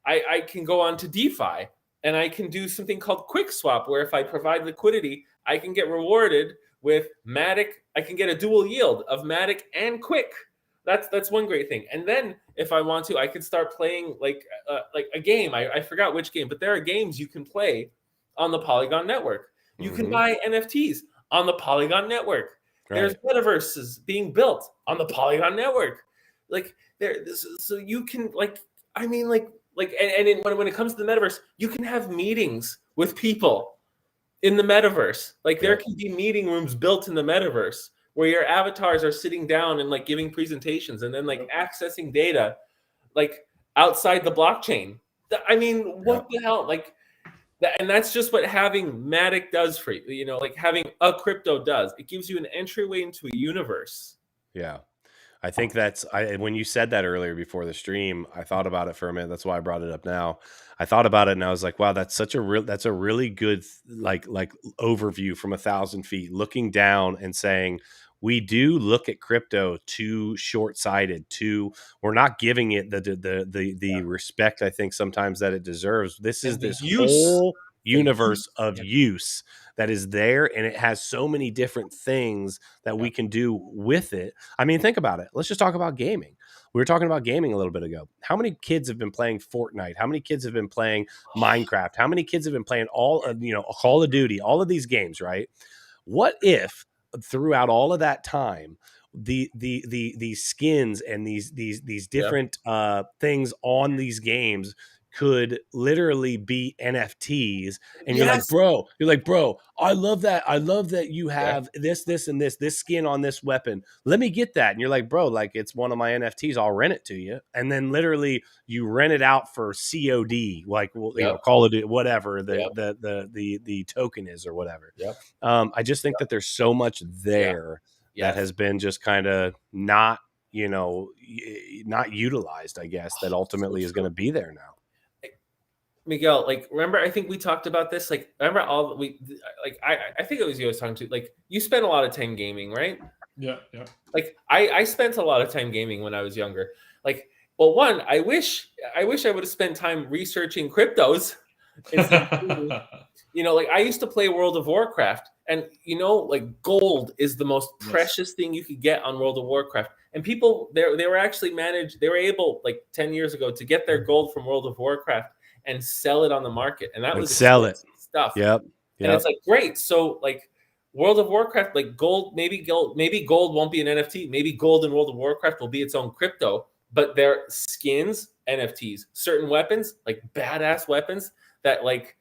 I can go on to DeFi and I can do something called Quick Swap, where if I provide liquidity, I can get rewarded with Matic. I can get a dual yield of Matic and Quick. That's one great thing. And then if I want to, I could start playing like a game. I forgot which game, but there are games you can play on the Polygon network. You can buy NFTs on the Polygon network. Right. There's metaverses being built on the Polygon network. So you can when it comes to the metaverse, you can have meetings with people in the metaverse. Like there can be meeting rooms built in the metaverse where your avatars are sitting down and like giving presentations and then like accessing data like outside the blockchain. I mean, what the hell? Like that, and that's just what having Matic does for you. Like having a crypto does. It gives you an entryway into a universe. Yeah. I think when you said that earlier before the stream, I thought about it for a minute. That's why I brought it up now. I thought about it and I was like, wow, that's a really good like overview from 1,000 feet, looking down and saying, we do look at crypto too short-sighted. We're not giving it the respect I think sometimes that it deserves. This is this whole universe of use that is there, and it has so many different things that we can do with it. I mean, think about it. Let's just talk about gaming. We were talking about gaming a little bit ago. How many kids have been playing Fortnite? How many kids have been playing Minecraft? How many kids have been playing all of, Call of Duty, all of these games, right? What if throughout all of that time, these skins and these different things on these games could literally be NFTs, and you're like, bro, I love that. I love that you have this and this skin on this weapon. Let me get that. And you're like, bro, like it's one of my NFTs. I'll rent it to you. And then literally you rent it out for COD, like Call of Duty, whatever the token is or whatever. I just think that there's so much there that has been just kind of not utilized, I guess, that ultimately is going to be there now. Miguel, like, remember, I think we talked about this. Like, remember I think it was you I was talking to. Like, you spent a lot of time gaming, right? Yeah. Like, I spent a lot of time gaming when I was younger. Like, well, one, I wish I would have spent time researching cryptos. Like I used to play World of Warcraft, and like gold is the most precious thing you could get on World of Warcraft. And people, they were actually they were able, like 10 years ago, to get their gold from World of Warcraft and sell it on the market, and that was stuff. Yep. And it's like, great. So like World of Warcraft, like maybe gold won't be an NFT. Maybe gold in World of Warcraft will be its own crypto, but their skins, NFTs, certain weapons, like badass weapons that like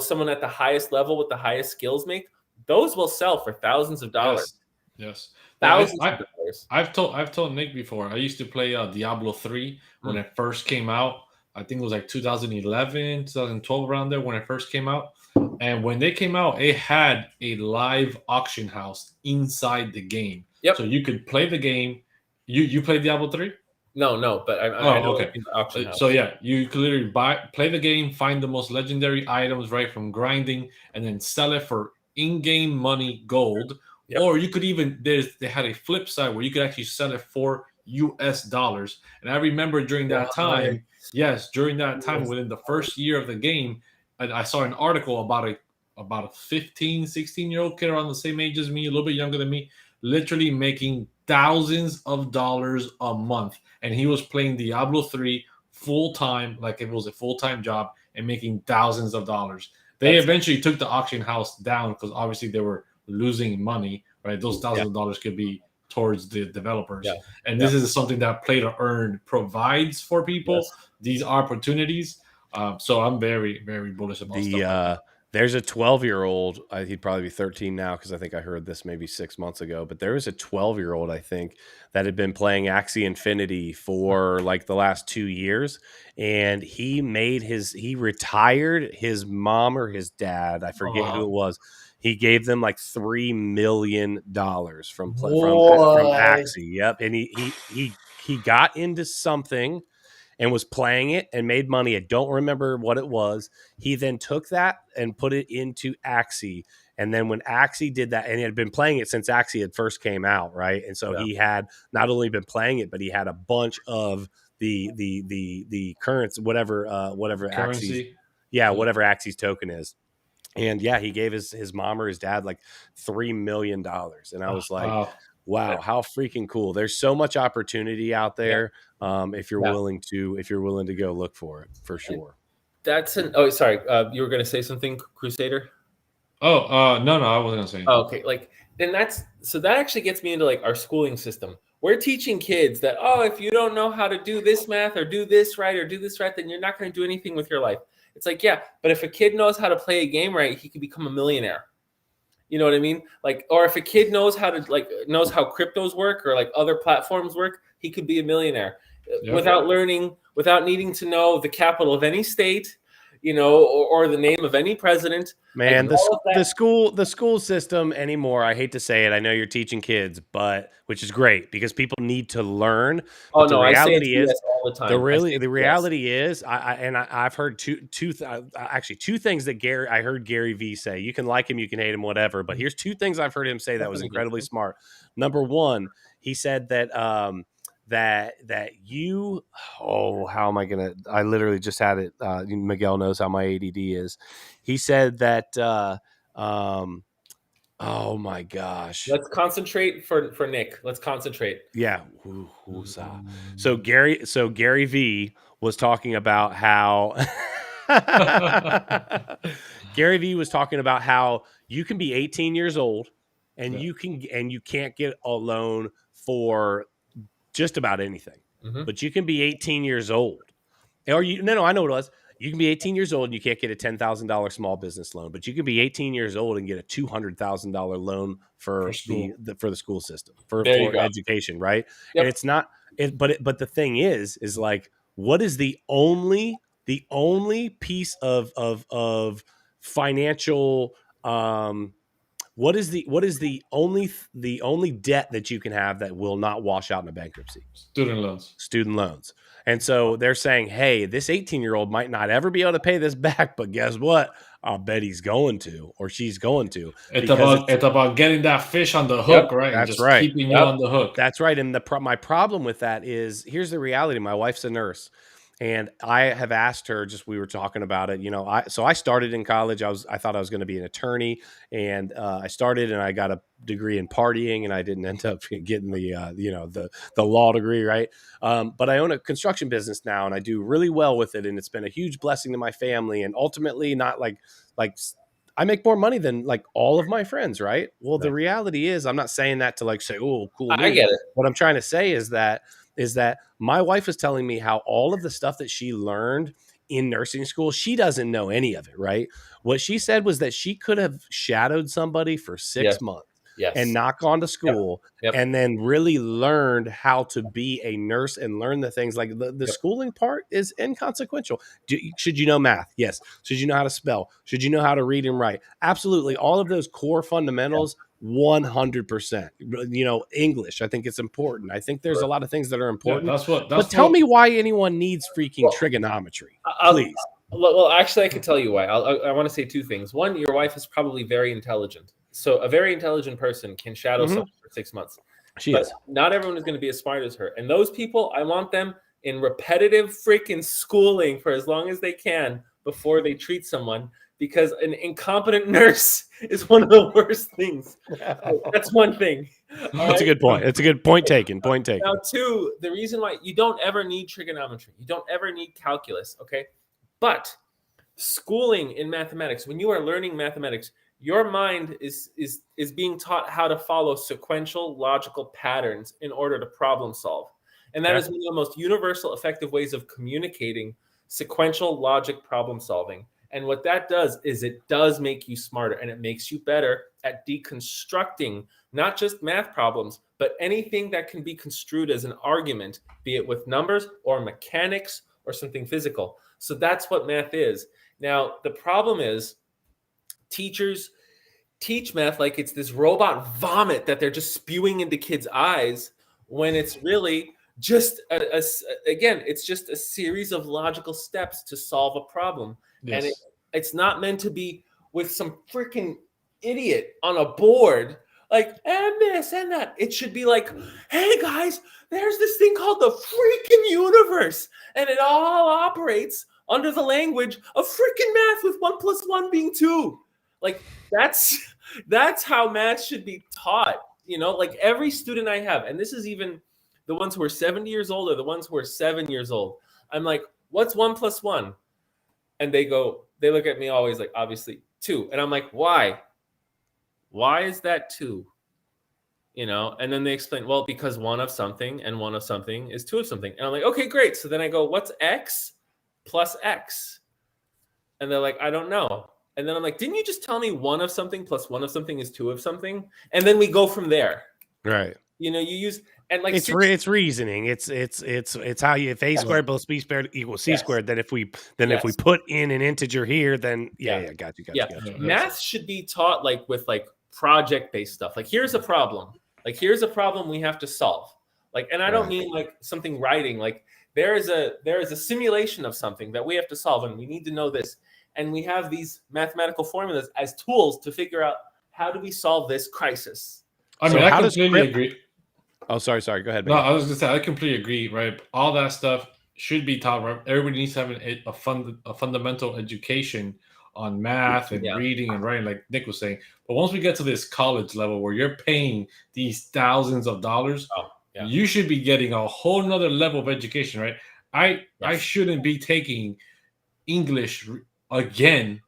someone at the highest level with the highest skills make, those will sell for thousands of dollars. Yes. Thousands of dollars. I've told Nick before. I used to play Diablo 3 when it first came out. I think it was like 2011, 2012, around there when it first came out. And when they came out, it had a live auction house inside the game. Yep. So you could play the game. You played Diablo 3? No, but I know okay. Auction house. So yeah, you could literally play the game, find the most legendary items right from grinding, and then sell it for in-game money, gold. Yep. Or you could even they had a flip side where you could actually sell it for US dollars. And I remember during that time, within the first year of the game, I saw an article about a 15, 16-year-old kid around the same age as me, a little bit younger than me, literally making thousands of dollars a month. And he was playing Diablo 3 full-time, like it was a full-time job, and making thousands of dollars. They eventually took the auction house down because obviously they were losing money, right? Those thousands of dollars could be towards the developers. And this is something that Play to Earn provides for people, these opportunities. So I'm very, very bullish about stuff like that. There's a 12-year-old, he'd probably be 13 now because I think I heard this maybe 6 months ago, but there was a 12-year-old, I think, that had been playing Axie Infinity for like the last 2 years, and he retired his mom or his dad, I forget who it was. He gave them like $3 million from Axie. Yep, and he got into something and was playing it and made money. I don't remember what it was. He then took that and put it into Axie. And then when Axie did that, and he had been playing it since Axie had first came out, right? And so he had not only been playing it, but he had a bunch of the currency, whatever Currency. whatever Axie's token is. And yeah, he gave his mom or his dad like $3 million. And I was like, wow, how freaking cool. There's so much opportunity out there. If you're willing to go look for it, for sure. Sorry. You were going to say something, Crusader? No, I wasn't going to say anything. Okay. Then that actually gets me into like our schooling system. We're teaching kids that, if you don't know how to do this math or do this right, then you're not going to do anything with your life. It's like, yeah, but if a kid knows how to play a game right, he can become a millionaire. You know what I mean? Like, or if a kid knows how cryptos work or like other platforms work, he could be a millionaire without needing to know the capital of any state, or the name of any president. Man, the school system anymore, I hate to say it, I know you're teaching kids, which is great because people need to learn. But the reality is all the time. The reality is, I've heard two things that I heard Gary Vee say. You can like him, you can hate him, whatever. But here's two things I've heard him say that was incredibly smart. Number one, he said that how am I gonna? I literally just had it. Miguel knows how my ADD is. He said that. Oh my gosh! Let's concentrate for Nick. Let's concentrate. Yeah. So Gary V was talking about how Gary V was talking about how you can be 18 years old and you can't get a loan for just about anything, but you can be 18 years old. Or I know what it was. You can be 18 years old and you can't get a $10,000 small business loan, but you can be 18 years old and get a $200,000 loan for the school system for education, right? Yep. And it's not. But the thing is like, what is the only piece of financial what is the only debt that you can have that will not wash out in a bankruptcy? Student loans. And so they're saying, hey, this 18-year-old might not ever be able to pay this back, but guess what? I'll bet he's going to, or she's going to. It's about getting that fish on the hook, right? That's just right. Keeping you on the hook. That's right. And my problem with that is, here's the reality. My wife's a nurse. And I have asked her, we were talking about it, so I started in college. I thought I was going to be an attorney, and I started and I got a degree in partying, and I didn't end up getting the law degree. Right. But I own a construction business now and I do really well with it. And it's been a huge blessing to my family, and ultimately not like I make more money than like all of my friends. Right. Well, The reality is, I'm not saying that to like say, oh, cool. I get it. What I'm trying to say is that my wife is telling me how all of the stuff that she learned in nursing school, she doesn't know any of it, right? What she said was that she could have shadowed somebody for 6 months and not gone to school and then really learned how to be a nurse and learn the things like the schooling part is inconsequential. Should you know math? Yes. Should you know how to spell? Should you know how to read and write? Absolutely. All of those core fundamentals. 100%. English, I think it's important. I think there's a lot of things that are important. But tell me why anyone needs freaking trigonometry, please. Well, actually, I can tell you why. I want to say two things. One, your wife is probably very intelligent. So a very intelligent person can shadow someone for 6 months. She is. Not everyone is going to be as smart as her. And those people, I want them in repetitive freaking schooling for as long as they can before they treat someone. Because an incompetent nurse is one of the worst things. That's one thing. That's a good point. It's a good point taken. Now, two, the reason why you don't ever need trigonometry, you don't ever need calculus, okay? But schooling in mathematics, when you are learning mathematics, your mind is being taught how to follow sequential logical patterns in order to problem solve. And that is one of the most universal, effective ways of communicating sequential logic problem solving. And what that does is it does make you smarter, and it makes you better at deconstructing not just math problems, but anything that can be construed as an argument, be it with numbers or mechanics or something physical. So that's what math is. Now, the problem is teachers teach math like it's this robot vomit that they're just spewing into kids' eyes, when it's really just again, it's just a series of logical steps to solve a problem. Yes. And it's not meant to be with some freaking idiot on a board like, and this and that. It should be like, hey guys, there's this thing called the freaking universe, and it all operates under the language of freaking math, with 1 + 1 being 2. Like, that's how math should be taught. You know, like every student I have, and this is even the ones who are 70 years old or the ones who are 7 years old. I'm like, what's 1 + 1? And they look at me always like, obviously 2. And I'm like, why? Why is that 2? You know, and then they explain, well, because 1 of something and 1 of something is 2 of something. And I'm like, okay, great. So then I go, what's x plus x? And they're like, I don't know. And then I'm like, didn't you just tell me 1 of something plus 1 of something is 2 of something? And then we go from there. Right. You know, you use, and like it's reasoning. It's how you, if a squared plus b squared equals c squared, then if we put in an integer here, then got you. Math should be taught like with like project-based stuff. Like, here's a problem. Like, here's a problem we have to solve. Like, and I don't mean like something writing. Like, there is a simulation of something that we have to solve, and we need to know this. And we have these mathematical formulas as tools to figure out, how do we solve this crisis? I mean, I completely agree. Oh, sorry. Go ahead. No, I was going to say, I completely agree, right? All that stuff should be taught, right? Everybody needs to have a fundamental education on math and reading and writing, like Nick was saying. But once we get to this college level where you're paying these thousands of dollars, you should be getting a whole nother level of education, right? I shouldn't be taking English again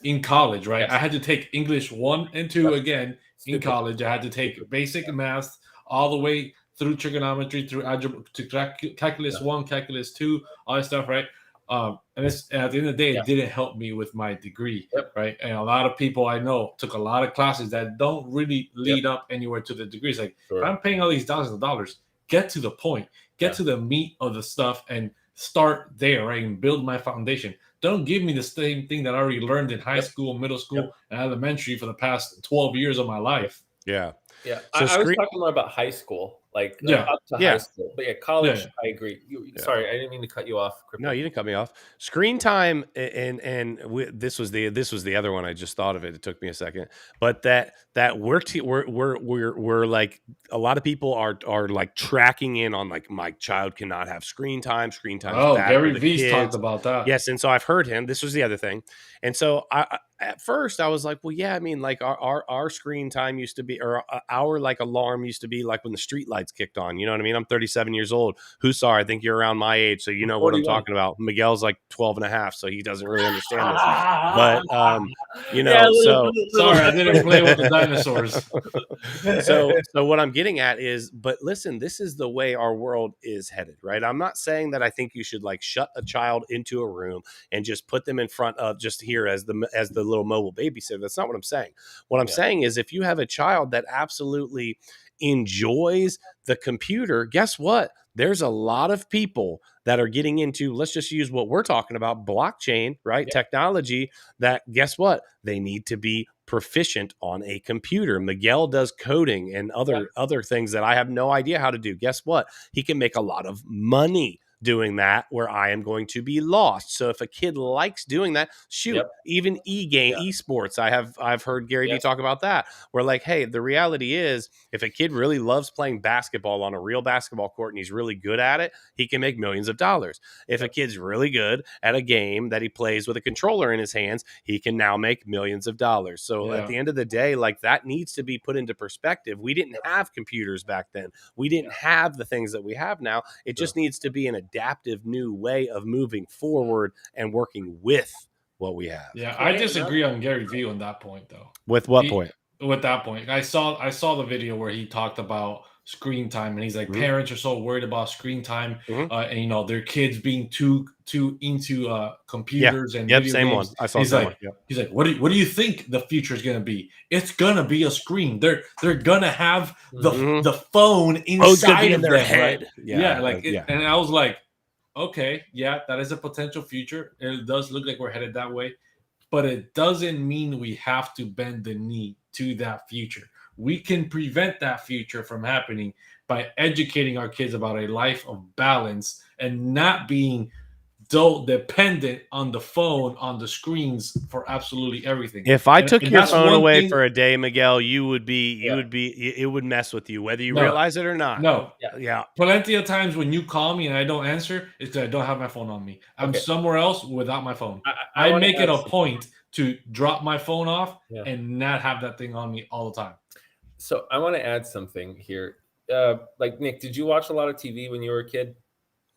in college, right? I had to take English 1 and 2 again in college. I had to take basic math all the way through trigonometry, through algebra, to calculus 1, calculus 2, all that stuff, right? And at the end of the day, it didn't help me with my degree, right? And a lot of people I know took a lot of classes that don't really lead up anywhere to the degrees. Like, if I'm paying all these thousands of dollars, get to the point, get to the meat of the stuff, and start there, right? And build my foundation. Don't give me the same thing that I already learned in high school, middle school, and elementary for the past 12 years of my life. Yeah. So I was talking more about high school, like up to high school. But college, I agree. Sorry, I didn't mean to cut you off. No, you didn't cut me off. Screen time, and this was the other one. I just thought of it. It took me a second, but that we're like, a lot of people are like tracking in on, like, my child cannot have screen time. Screen time. Oh, Gary Vee's talked about that. Yes, and so I've heard him. This was the other thing, and so I at first I was like, well, yeah, I mean, like our screen time used to be, or our like alarm used to be like when the street lights kicked on. You know what I mean? I'm 37 years old. Hussar, I think you're around my age, so you know what I'm talking about. Miguel's like 12 and a half, so he doesn't really understand this. But you know, sorry, I didn't play with the dinosaurs. So what I'm getting at is, but listen, this is the way our world is headed, right? I'm not saying that I think you should like shut a child into a room and just put them in front of, just here as the little mobile babysitter. That's not what I'm saying. What I'm saying is, if you have a child that absolutely enjoys the computer, guess what? There's a lot of people that are getting into, let's just use what we're talking about, blockchain, right? Technology, that, guess what? They need to be proficient on a computer. Miguel does coding and other things that I have no idea how to do. Guess what? He can make a lot of money doing that, where I am going to be lost. So if a kid likes doing that, shoot, even esports. I've heard Gary Vee talk about that. We're like, hey, the reality is, if a kid really loves playing basketball on a real basketball court and he's really good at it, he can make millions of dollars. If a kid's really good at a game that he plays with a controller in his hands, he can now make millions of dollars. So at the end of the day, like, that needs to be put into perspective. We didn't have computers back then. We didn't have the things that we have now. It just needs to be an adaptive new way of moving forward and working with what we have. Yeah, I disagree on Gary Vee on that point, though. With what point? With that point, I saw the video where he talked about screen time, and he's like, parents are so worried about screen time, and you know, their kids being too into computers and video same games. one. I saw the one. He's like, what do you think the future is gonna be? It's gonna be a screen. They're gonna have the phone inside of their head. Right? Yeah, and I was like, okay, yeah, that is a potential future. It does look like we're headed that way, but it doesn't mean we have to bend the knee to that future. We can prevent that future from happening by educating our kids about a life of balance and not being dependent on the phone, on the screens for absolutely everything. If I took your phone away for a day, Miguel, it would mess with you, whether you realize it or not. No. Yeah. Plenty of times when you call me and I don't answer, it's because I don't have my phone on me. I'm somewhere else without my phone. I make it a point to drop my phone off and not have that thing on me all the time. So I want to add something here. Like, Nick, did you watch a lot of TV when you were a kid?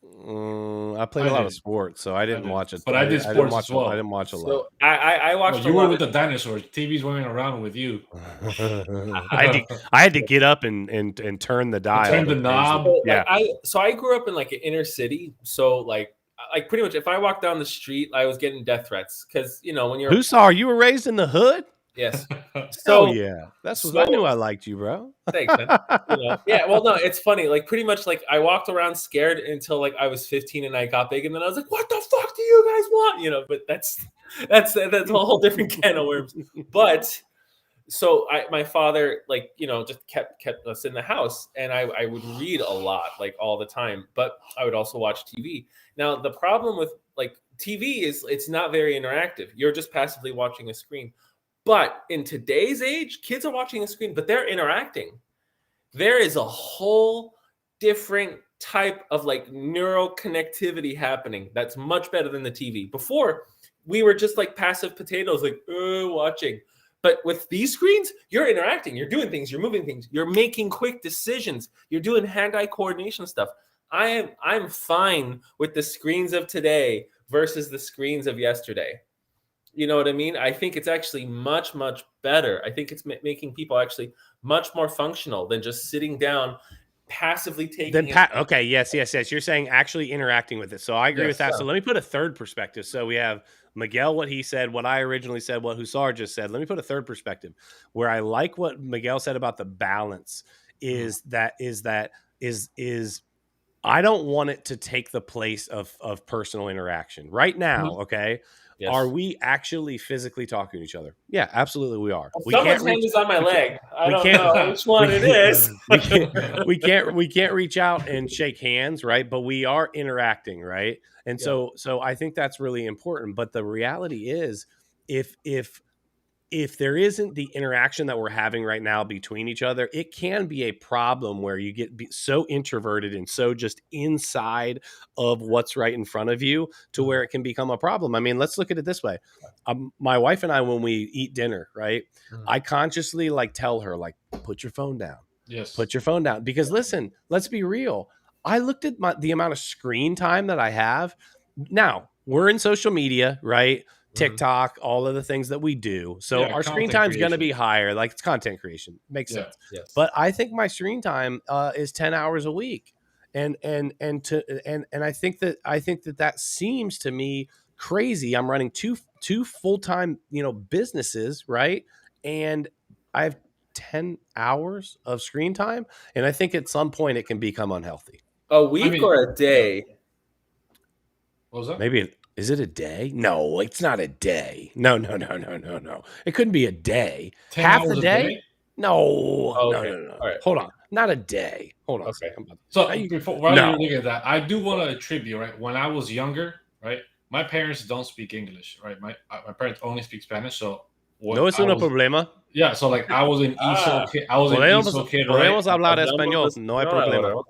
I played a lot of sports, so I didn't watch it. But I did sports as well. I didn't watch a lot. I watched. You were with the dinosaurs. TV's running around with you. I had to get up and turn the dial. Turn the knob. So I grew up in like an inner city. So like pretty much if I walked down the street, I was getting death threats because you know when you're Hussar, you were raised in the hood. Yes. So yeah, I knew I liked you, bro. Thanks, man. Yeah. Well, no, it's funny. Like pretty much, like I walked around scared until like I was 15 and I got big, and then I was like, "What the fuck do you guys want?" You know. But that's a whole different can of worms. But so my father, like just kept us in the house, and I would read a lot, like all the time. But I would also watch TV. Now the problem with like TV is it's not very interactive. You're just passively watching a screen. But in today's age, kids are watching a screen, but they're interacting. There is a whole different type of like neural connectivity happening that's much better than the TV. Before, we were just like passive potatoes, like watching. But with these screens, you're interacting, you're doing things, you're moving things, you're making quick decisions, you're doing hand-eye coordination stuff. I'm fine with the screens of today versus the screens of yesterday. You know what I mean? I think it's actually much, much better. I think it's making people actually much more functional than just sitting down, passively taking okay, yes. You're saying actually interacting with it. So I agree with that. So let me put a third perspective. So we have Miguel, what he said, what I originally said, what Hussar just said. Let me put a third perspective where I like what Miguel said about the balance is I don't want it to take the place of personal interaction right now. Okay. Yes. Are we actually physically talking to each other? Yeah, absolutely we are. Well, someone's hand is on my leg. I don't know which one it is. we can't reach out and shake hands, right? But we are interacting, right? And so I think that's really important. But the reality is, if there isn't the interaction that we're having right now between each other, it can be a problem where you get so introverted and so just inside of what's right in front of you to where it can become a problem. I mean, let's look at it this way. My wife and I, when we eat dinner, right, I consciously like tell her, like, put your phone down. Yes. Put your phone down. Because listen, let's be real. I looked at the amount of screen time that I have. Now, we're in social media, right? TikTok, all of the things that we do. So our screen time is going to be higher. Like it's content creation. Makes sense. Yes. But I think my screen time is 10 hours a week. And I think that seems to me crazy. I'm running two full-time, businesses, right? And I have 10 hours of screen time. And I think at some point it can become unhealthy. A week or a day? What was that? Maybe is it a day? No, it's not a day. No. It couldn't be a day. Half the day? No. No. Right. Hold on. Not a day. Hold on. Okay. So while you're looking at that, I do want to attribute, right? When I was younger, right, my parents don't speak English, right? My parents only speak Spanish, so no es un problema. Yeah, so like I was in ESOL kid. Podemos hablar español, no hay problema.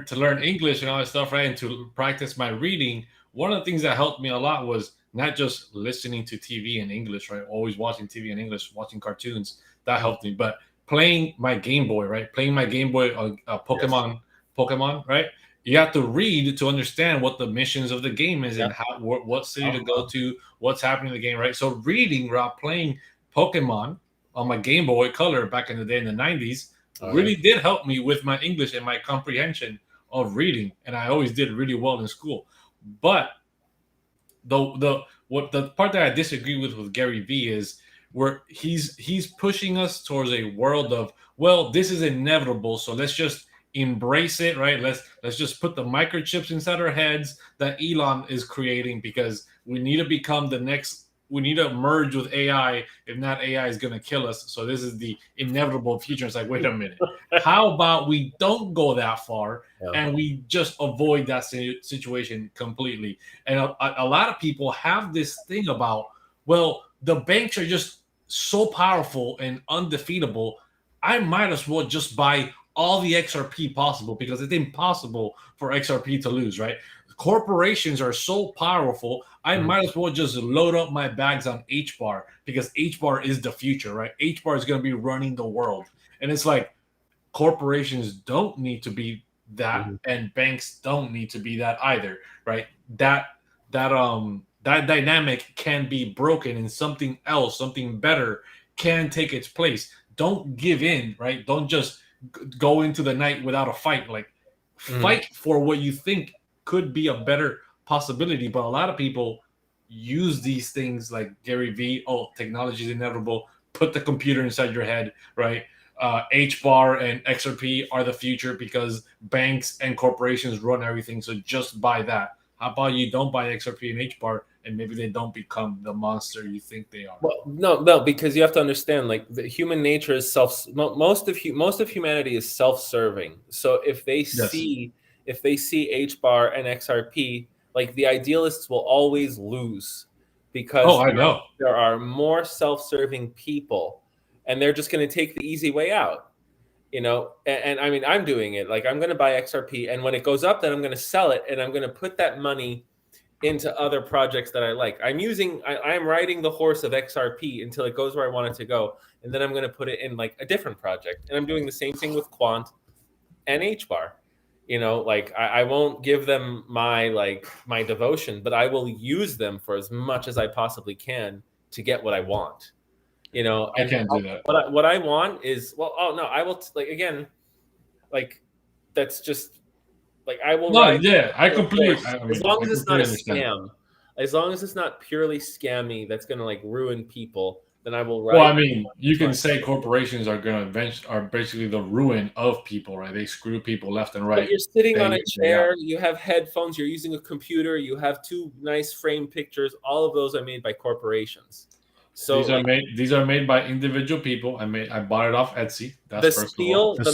To learn English and all that stuff, right, and to practice my reading. One of the things that helped me a lot was not just listening to TV in English, right? Always watching TV in English, watching cartoons. That helped me. But playing my Game Boy, right? Playing my Game Boy Pokemon, right? You have to read to understand what the missions of the game is and what city to go to, what's happening in the game, right? So reading while playing Pokemon on my Game Boy Color back in the day in the 90s, really did help me with my English and my comprehension of reading, and I always did really well in school. But the part that I disagree with Gary Vee is where he's pushing us towards a world of, well, this is inevitable, so let's just embrace it, right? Let's just put the microchips inside our heads that Elon is creating, because we need to become the next. We need to merge with AI. If not, AI is going to kill us. So this is the inevitable future. It's like, wait a minute. How about we don't go that far and we just avoid that situation completely? And a lot of people have this thing about, well, the banks are just so powerful and undefeatable. I might as well just buy all the XRP possible, because it's impossible for XRP to lose, right? Corporations are so powerful. I might as well just load up my bags on HBAR, because HBAR is the future, right? HBAR is going to be running the world. And it's like, corporations don't need to be that, and banks don't need to be that either, right? That dynamic can be broken, and something else, something better can take its place. Don't give in, right? Don't just go into the night without a fight. Like, fight for what you think could be a better possibility. But a lot of people use these things like Gary Vee. Oh, technology is inevitable. Put the computer inside your head, right? HBAR and XRP are the future because banks and corporations run everything. So just buy that. How about you don't buy XRP and HBAR, and maybe they don't become the monster you think they are? Well, no, because you have to understand, like, the human nature is most of humanity is self-serving. So if they see HBAR and XRP, like, the idealists will always lose, because there are more self-serving people, and they're just going to take the easy way out. And I mean, I'm doing it. Like, I'm going to buy XRP, and when it goes up, then I'm going to sell it, and I'm going to put that money into other projects that I like. I'm riding the horse of XRP until it goes where I want it to go, and then I'm going to put it in, like, a different project. And I'm doing the same thing with Quant and HBAR. Like, I won't give them my devotion, but I will use them for as much as I possibly can to get what I want. I can't do that. What I want is, I will, again, that's just, I will. No, yeah, I completely. As long as it's not a scam, as long as it's not purely scammy, that's going to ruin people, then I will. Well, I mean, you can say corporations are basically the ruin of people, right? They screw people left and right. But you're sitting on a chair, you have headphones, you're using a computer, you have two nice frame pictures. All of those are made by corporations. So these are made by individual people. I bought it off Etsy. That's the steel, the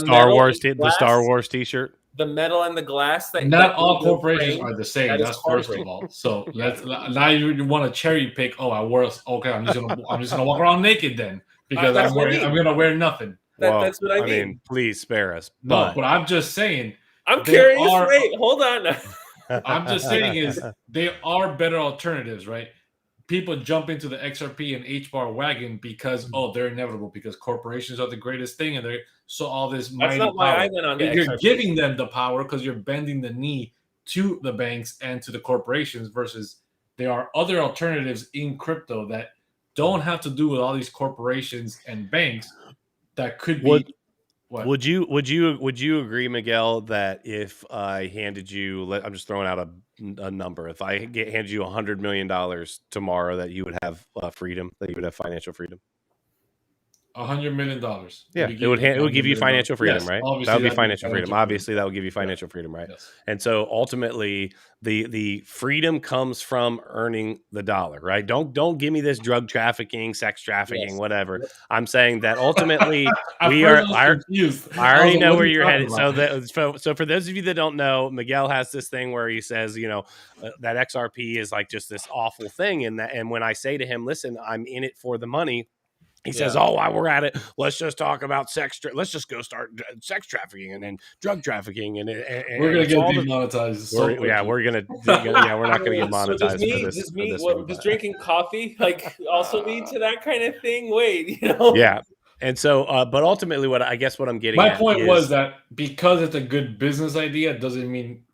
Star Wars T-shirt. The metal and the glass. Not all corporations are the same. That's first of all. So now you want to cherry pick. Oh, okay. I'm just gonna walk around naked then, because I'm gonna wear nothing. That's what I mean. Please spare us. But I'm just saying. I'm curious. Wait, hold on. I'm just saying is they are better alternatives, right? People jump into the XRP and HBAR wagon because they're inevitable, because corporations are the greatest thing, and they're all this mighty power. That's not why I went on. You're giving them the power because you're bending the knee to the banks and to the corporations, versus there are other alternatives in crypto that don't have to do with all these corporations and banks that could be. What? Would you agree, Miguel, that if I handed you, I'm just throwing out a number, if I handed you $100 million tomorrow, that you would have freedom, that you would have financial freedom? $100 million. Yeah, it would give you financial freedom, right? That would be financial freedom. Obviously, that would give you financial freedom, right? Yes. And so ultimately, the freedom comes from earning the dollar, right? Don't give me this drug trafficking, sex trafficking, whatever. I'm saying that ultimately we are. I already know where you're headed. So for those of you that don't know, Miguel has this thing where he says, that XRP is like just this awful thing, and when I say to him, listen, I'm in it for the money. He says, while we're at it, let's just talk about let's just go start sex trafficking and then drug trafficking. And we're going to get demonetized. We're not going to get monetized for this. Does drinking coffee also lead to that kind of thing? Wait, Yeah. And so, but ultimately what I'm getting my point was that because it's a good business idea, doesn't mean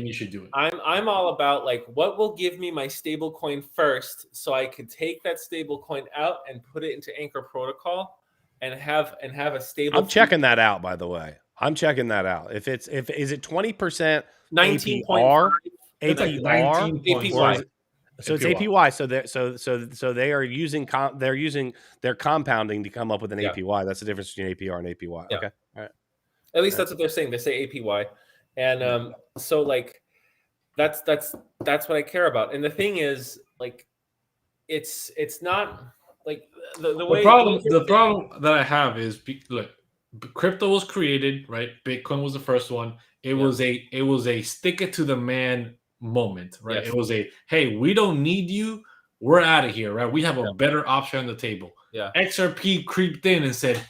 you should do it. I'm all about what will give me my stable coin first, so I could take that stable coin out and put it into Anchor Protocol, and have a stable. I'm checking that out, by the way. I'm checking that out. Is it 20% 19.5 APR? So it's APY. So they are using their compounding to come up with an APY. That's the difference between APR and APY. Yeah. Okay. All right. At least that's what they're saying. They say APY. And so like that's what I care about. And the thing is, like, it's not like the problem that I have is, look, crypto was created, right? Bitcoin was the first one. It was a stick it to the man moment, right? Yes. It was a, hey, we don't need you, we're out of here, right? We have a better option on the table. Yeah. XRP creeped in and said,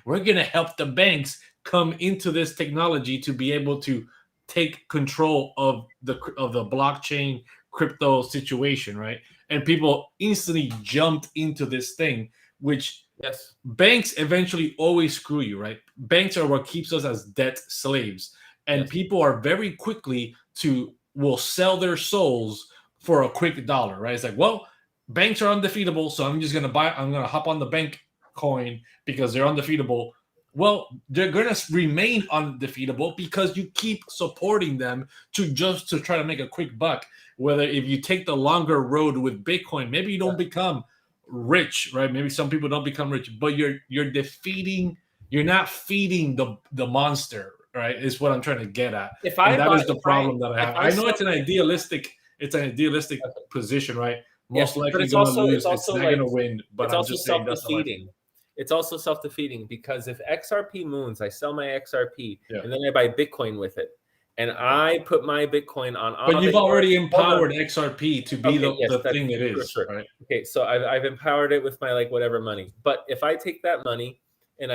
we're gonna help the banks come into this technology to be able to take control of the blockchain crypto situation, right? And people instantly jumped into this thing, which banks eventually always screw you, right? Banks are what keeps us as debt slaves. And people are very quickly will sell their souls for a quick dollar, right? It's like, well, banks are undefeatable, so I'm going to hop on the bank coin because they're undefeatable. Well, they're going to remain undefeatable because you keep supporting them to try to make a quick buck. Whether if you take the longer road with Bitcoin, maybe you don't become rich, right? Maybe some people don't become rich, but you're not feeding the monster, right? Is what I'm trying to get at. That is the problem that I have. I know it's an idealistic position, right? Most likely going to lose. It's not going to win, but I'm just saying that's self-defeating. It's also self-defeating because if XRP moons, I sell my XRP and then I buy Bitcoin with it. And I put my Bitcoin on. But you've already empowered XRP to be the thing it is, right? Okay, so I've empowered it with my whatever money. But if I take that money and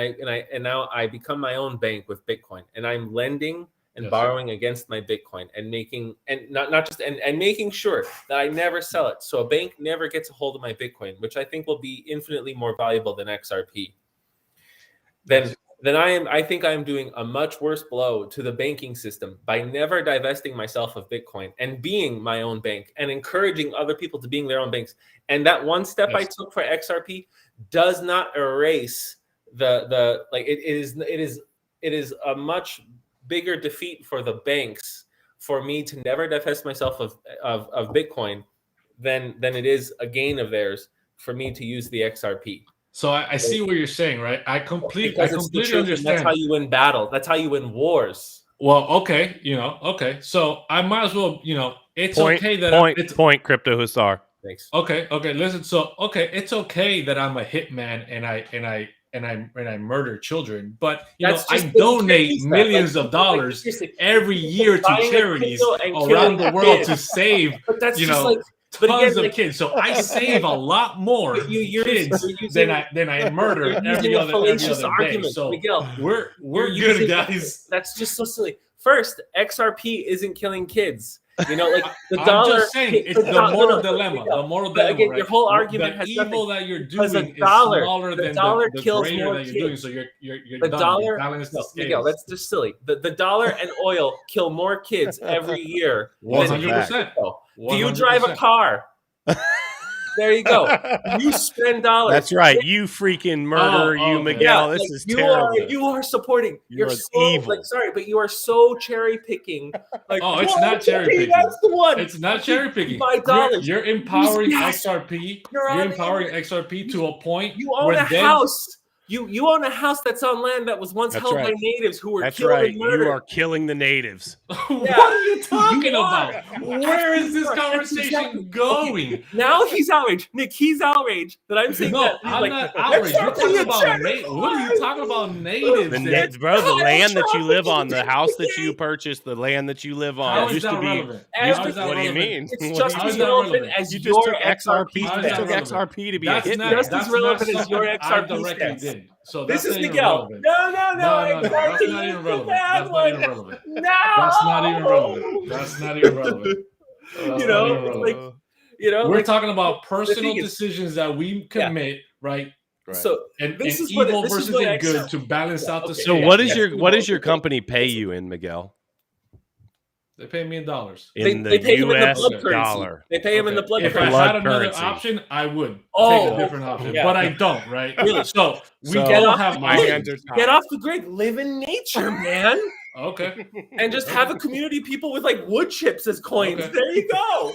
now I become my own bank with Bitcoin, and I'm lending and borrowing against my Bitcoin and making making sure that I never sell it, so a bank never gets a hold of my Bitcoin, which I think will be infinitely more valuable than XRP. Then I think I am doing a much worse blow to the banking system by never divesting myself of Bitcoin and being my own bank and encouraging other people to being their own banks. And that one step I took for XRP does not erase it is a much bigger defeat for the banks for me to never divest myself of Bitcoin than it is a gain of theirs for me to use the XRP. So I see what you're saying, right? I completely understand. That's how you win battle. That's how you win wars. Well, okay, okay. So I might as well, it's okay that point CryptoHussar. Thanks. Okay. Listen, so it's okay that I'm a hitman and I murder children, but I donate millions of dollars every year to charities around the world to save, tons of kids. So I save a lot more kids than I murder every other day. So Miguel, we're good, guys. That's just so silly. First, XRP isn't killing kids. The I'm dollar. Just saying, it's the moral dilemma. The moral dilemma. Again, right? your whole argument the has evil nothing. that you're doing is dollar, smaller than dollar the kills greater more that you're doing. So you're the done. dollar. Miguel, that's just silly. The dollar and oil kill more kids every year. 100%. Do you drive a car? There you go. You spend dollars. That's right. You freaking murderer, you Miguel. This is terrible. You are supporting. You're so evil. Sorry, but you are so cherry picking. It's not cherry picking. That's the one. It's not cherry picking. You're empowering XRP. You're empowering XRP to a point. You own a house. You own a house that's on land that was once held by natives who were killed and murdered. You are killing the natives. What are you talking about? Where is this conversation going? Okay. Now he's outraged. Nick, he's outraged that I'm saying that. I'm not outraged. You're talking about what are you talking about natives? The land that you live on, the house that you purchased, the land that you live on. How is that relevant? What do you mean? It's just as relevant as your XRP. You took XRP to be a hit. Just as relevant as your XRP. So this is Miguel. No. That's not even relevant. That's not even relevant. That's not even relevant. We're talking about personal decisions that we commit, right? So and evil versus good to balance out the. So what does your company pay you in, Miguel? They pay me in dollars. In they the pay him in the US blood currency. dollar. They pay him in the blood If currency. I had another currency. option, I would take a different option, yeah. but I don't, right? Really? So we So don't have my hands are tied. Get off the grid. Live in nature, man. Okay. And just have a community of people with like wood chips as coins. Okay. There you go.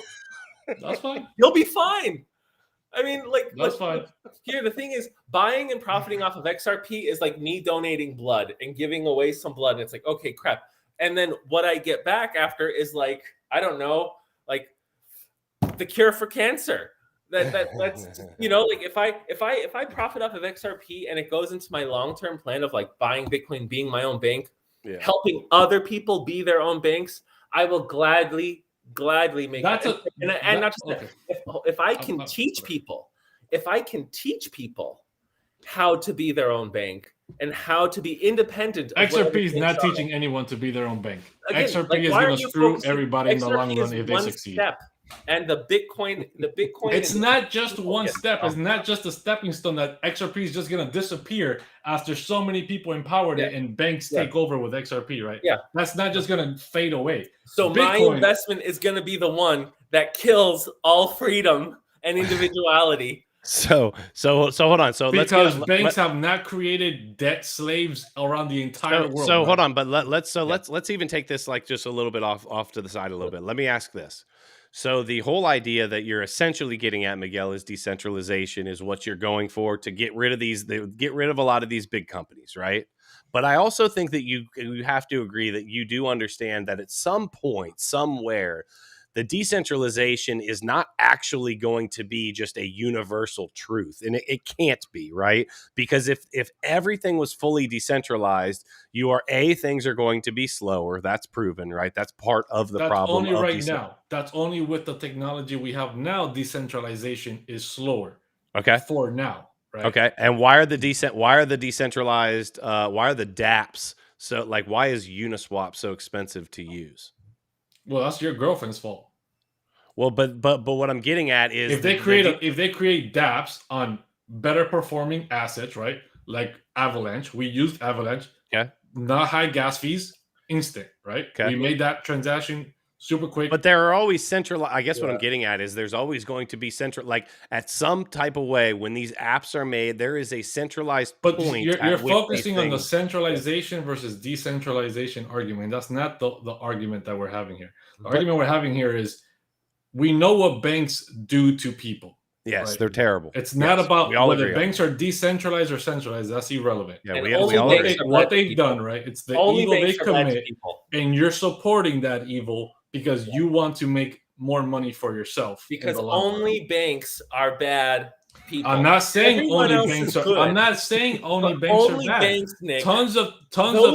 That's fine. You'll be fine. I mean, like, that's fine. Here, the thing is, buying and profiting off of XRP is like me donating blood and giving away some blood. And it's like, okay, crap. And then what I get back after is like, I don't know, like the cure for cancer. That's you know, like if I profit off of XRP and it goes into my long-term plan of like buying Bitcoin, being my own bank, helping other people be their own banks, I will gladly make that's it. And not just that. If I can teach people how to be their own bank and how to be independent. XRP is not teaching anyone to be their own bank. Again, XRP is going to screw everybody in the long run if they succeed. Step. And the Bitcoin. It's not just one step. It's not just a stepping stone that XRP is just going to disappear after so many people empowered it and banks take over with XRP, right? Yeah. That's not just going to fade away. So my investment is going to be the one that kills all freedom and individuality. So hold on. So because banks have not created debt slaves around the entire world. So hold on, but let's even take this like just a little bit off to the side a little bit. Let me ask this. So the whole idea that you're essentially getting at, Miguel, is decentralization is what you're going for to get rid of a lot of these big companies, right? But I also think that you have to agree that you do understand that at some point, somewhere, the decentralization is not actually going to be just a universal truth. And it can't be, right? Because if everything was fully decentralized, things are going to be slower. That's proven, right? That's part of the problem. That's only right now. That's only with the technology we have now. Decentralization is slower. Okay. For now, right? Okay. And why are the decentralized, why are the dApps so, like, why is Uniswap so expensive to use? Well, that's your girlfriend's fault. Well, but what I'm getting at is if they create dApps on better performing assets, right? Like Avalanche, we used Avalanche. Okay. Not high gas fees, instant, right? Okay. We made that transaction super quick. But there are always central. I guess what I'm getting at is there's always going to be central, like at some type of way when these apps are made, there is a centralized point. You're focusing on the centralization versus decentralization argument. That's not the argument that we're having here. The argument we're having here is we know what banks do to people. Yes, right? They're terrible. It's not about whether banks are decentralized or centralized. That's irrelevant. Yeah, we all agree. What they've done, right? It's the evil they commit, and you're supporting that evil because you want to make more money for yourself. Because only banks are bad people. I'm not saying only banks are. I'm not saying only banks are bad. Banks, Nick, tons of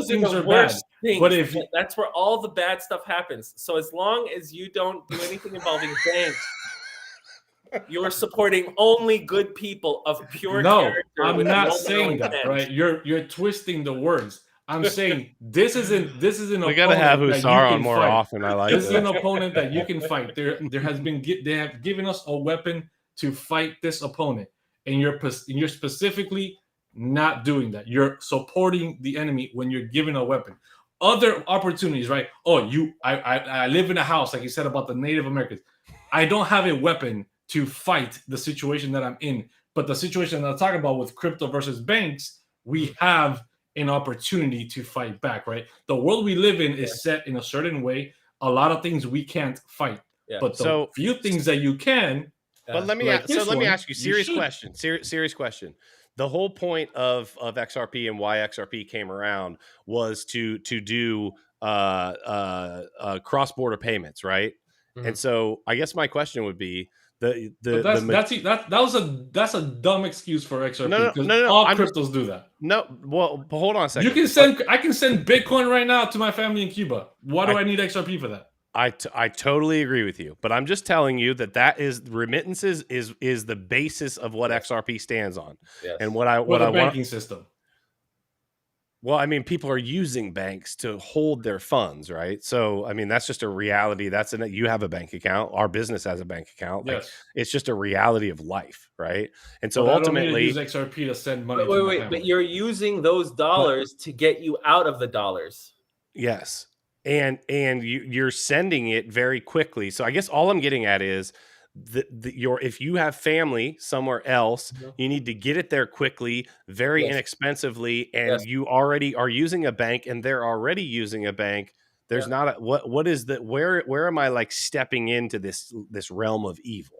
things are bad. But if that's where all the bad stuff happens. So as long as you don't do anything involving banks, you are supporting only good people of pure character. I'm not saying that, right? You're twisting the words. I'm saying this isn't we gotta have Hussar on more often. I like this. Is an opponent that you can fight. They have given us a weapon to fight this opponent, and you're specifically not doing that. You're supporting the enemy when you're given a weapon. Other opportunities, right? Oh, I live in a house, like you said about the Native Americans. I don't have a weapon to fight the situation that I'm in, but the situation that I'm talking about with crypto versus banks, we have an opportunity to fight back, right? The world we live in is set in a certain way. A lot of things we can't fight, but the few things that you can. But let me ask you serious question. The whole point of XRP and why XRP came around was to do cross-border payments, right? Mm-hmm. And so I guess my question would be that's a dumb excuse for XRP. No. All cryptos do that. No, well, hold on a second. I can send Bitcoin right now to my family in Cuba. Why do I need XRP for that? I totally agree with you, but I'm just telling you that is remittances is the basis of what XRP stands on, and what I banking system. Well, I mean, people are using banks to hold their funds, right? So, I mean, that's just a reality. You have a bank account. Our business has a bank account. Yes. Like, it's just a reality of life, right? And so ultimately, use XRP to send money. But you're using those dollars to get you out of the dollars. Yes. and you're sending it very quickly. So I guess all I'm getting at is if you have family somewhere else, you need to get it there quickly, very inexpensively, and you already are using a bank, and they're already using a bank. There's not what is the where am I like stepping into this realm of evil?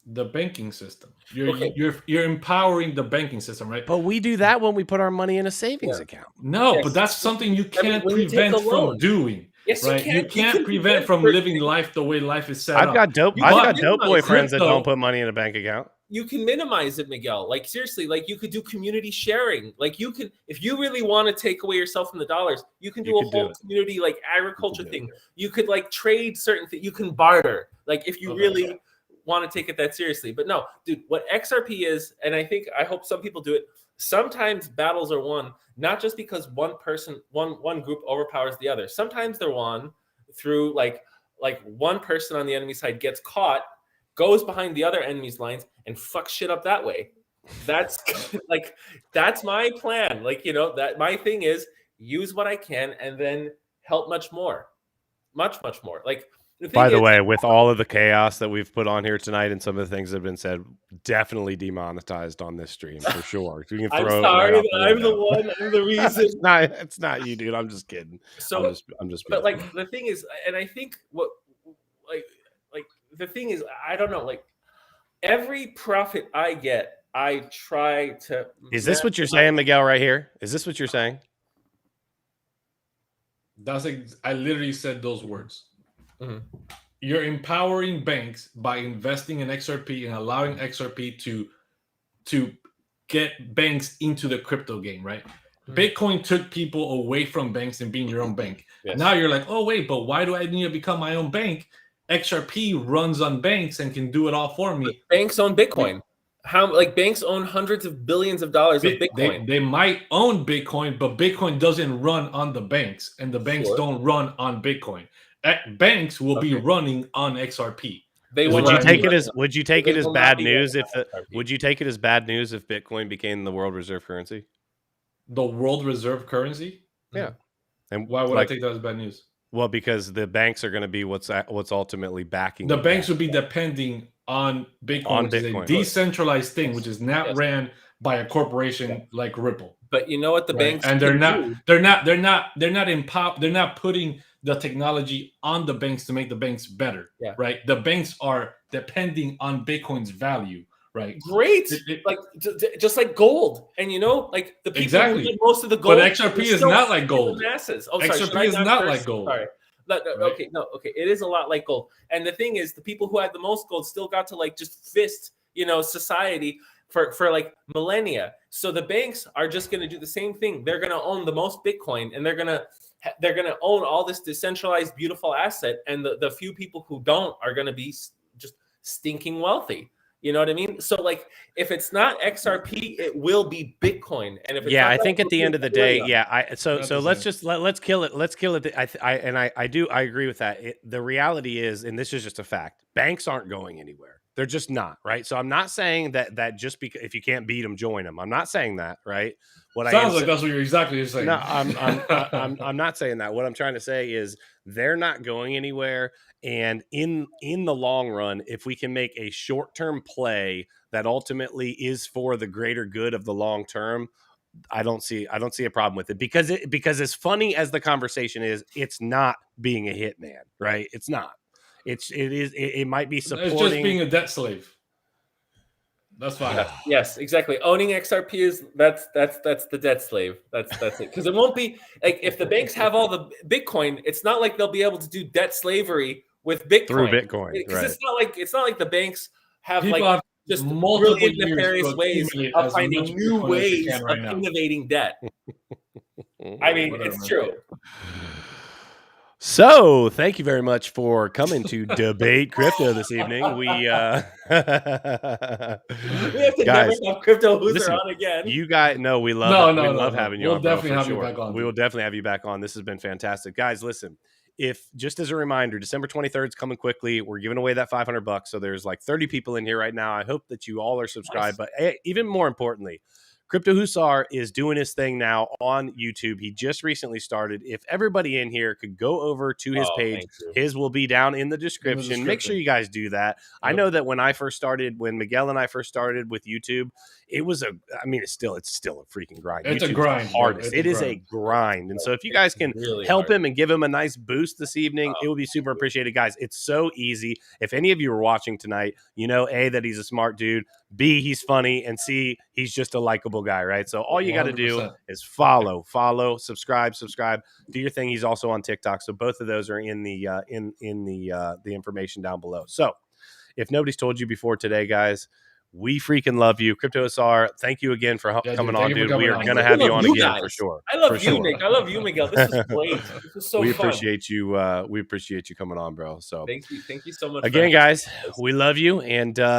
The banking system. You're empowering the banking system, right? But we do that when we put our money in a savings account. No, but that's something you can't prevent from doing. Yes, right? you can't prevent from living life the way life is set up. I've got dope boyfriends that don't put money in a bank account. You can minimize it, Miguel. Like seriously, like you could do community sharing. Like you could, if you really want to take away yourself from the dollars, you can do a whole community like agriculture thing. You could like trade certain things. You can barter. Like if you really want to take it that seriously. But no, dude, what XRP is, and I hope some people do it. Sometimes battles are won not just because one group overpowers the other. Sometimes they're won through like one person on the enemy side gets caught, goes behind the other enemy's lines, and fucks shit up that way. That's that's my plan. Like, you know, that my thing is use what I can and then help much more. Much more. Like, by the way, with all of the chaos that we've put on here tonight and some of the things that have been said, definitely demonetized on this stream for sure. You can throw I'm sorry, I'm the one. I'm the reason. It's not you, dude. I'm just kidding. So I'm just. But like the thing is, and I think what like the thing is, I don't know. Like every profit I get, I try to. Is this what you're saying, Miguel? Right here? Is this what you're saying? I literally said those words. Mm-hmm. You're empowering banks by investing in XRP and allowing XRP to get banks into the crypto game, right? Mm-hmm. Bitcoin took people away from banks and being your own bank. Yes. Now you're like, oh wait, but why do I need to become my own bank? XRP runs on banks and can do it all for me. But banks own Bitcoin. How banks own hundreds of billions of dollars of Bitcoin. They might own Bitcoin, but Bitcoin doesn't run on the banks, and the banks don't run on Bitcoin. Banks will be running on XRP. Would you take it as bad news if Bitcoin became the world reserve currency? The world reserve currency? Yeah. And why would I take that as bad news? Well, because the banks are going to be what's ultimately backing. The banks would be depending on Bitcoin, which is a decentralized thing, which is not ran by a corporation like Ripple. But you know what the banks and they're not putting the technology on the banks to make the banks better. Yeah. Right. The banks are depending on Bitcoin's value. Right. Great. Just like gold. And you know, like the people who did most of the gold. But XRP is not like gold. Masses. Oh, XRP is not like gold. Sorry. Okay, no, okay. It is a lot like gold. And the thing is, the people who had the most gold still got to like just fist, you know, society for like millennia. So the banks are just going to do the same thing. They're going to own the most Bitcoin, and they're going to own all this decentralized, beautiful asset. And the few people who don't are going to be just stinking wealthy. You know what I mean? So like, if it's not XRP, it will be Bitcoin. And if it's I think at the end of the day, So let's kill it. Let's kill it. I agree with that. The reality is, and this is just a fact, banks aren't going anywhere. They're just not, right? So I'm not saying that just because if you can't beat them, join them. I'm not saying that, right? Sounds like that's what you're saying. No, I'm not saying that. What I'm trying to say is they're not going anywhere. And in the long run, if we can make a short-term play that ultimately is for the greater good of the long term, I don't see a problem with it because as funny as the conversation is, it's not being a hitman, right? It's not. It might be supporting. It's just being a debt slave. That's fine. Yes, exactly. Owning XRP is that's the debt slave. That's it. Because it won't be like if the banks have all the Bitcoin, it's not like they'll be able to do debt slavery with Bitcoin through Bitcoin. Because it's not like the banks have People like have just multiple brilliant nefarious ways of finding new ways of innovating debt. I mean, it's true. So, thank you very much for coming to Debate Crypto this evening. We have to never have CryptoHussar on again. You guys, we love having you on. We'll definitely have you back on. We will definitely have you back on. This has been fantastic, guys. Listen, if just as a reminder, December 23rd is coming quickly. We're giving away that $500. So there's like 30 people in here right now. I hope that you all are subscribed. Nice. But even more importantly, CryptoHussar is doing his thing now on YouTube. He just recently started. If everybody in here could go over to his page, his will be down in the description. Make sure you guys do that. Yep. I know that when Miguel and I first started with YouTube, it was it's still a freaking grind. It's a grind. Hardest. It is a grind. And so if you guys can help him and give him a nice boost this evening, it will be super appreciated. Guys, it's so easy. If any of you are watching tonight, you know, A, that he's a smart dude, B, he's funny, and C, he's just a likable guy, right? So all you got to do is follow, subscribe, do your thing. He's also on TikTok. So both of those are in the the information down below. So if nobody's told you before today, guys, we freaking love you. CryptoHussar, thank you again for coming on, dude. We are going to have you on again for sure. I love you, Nick. I love you, Miguel. This is great. This is so fun. We appreciate you. We appreciate you coming on, bro. So thank you so much. Again, guys, we love you. And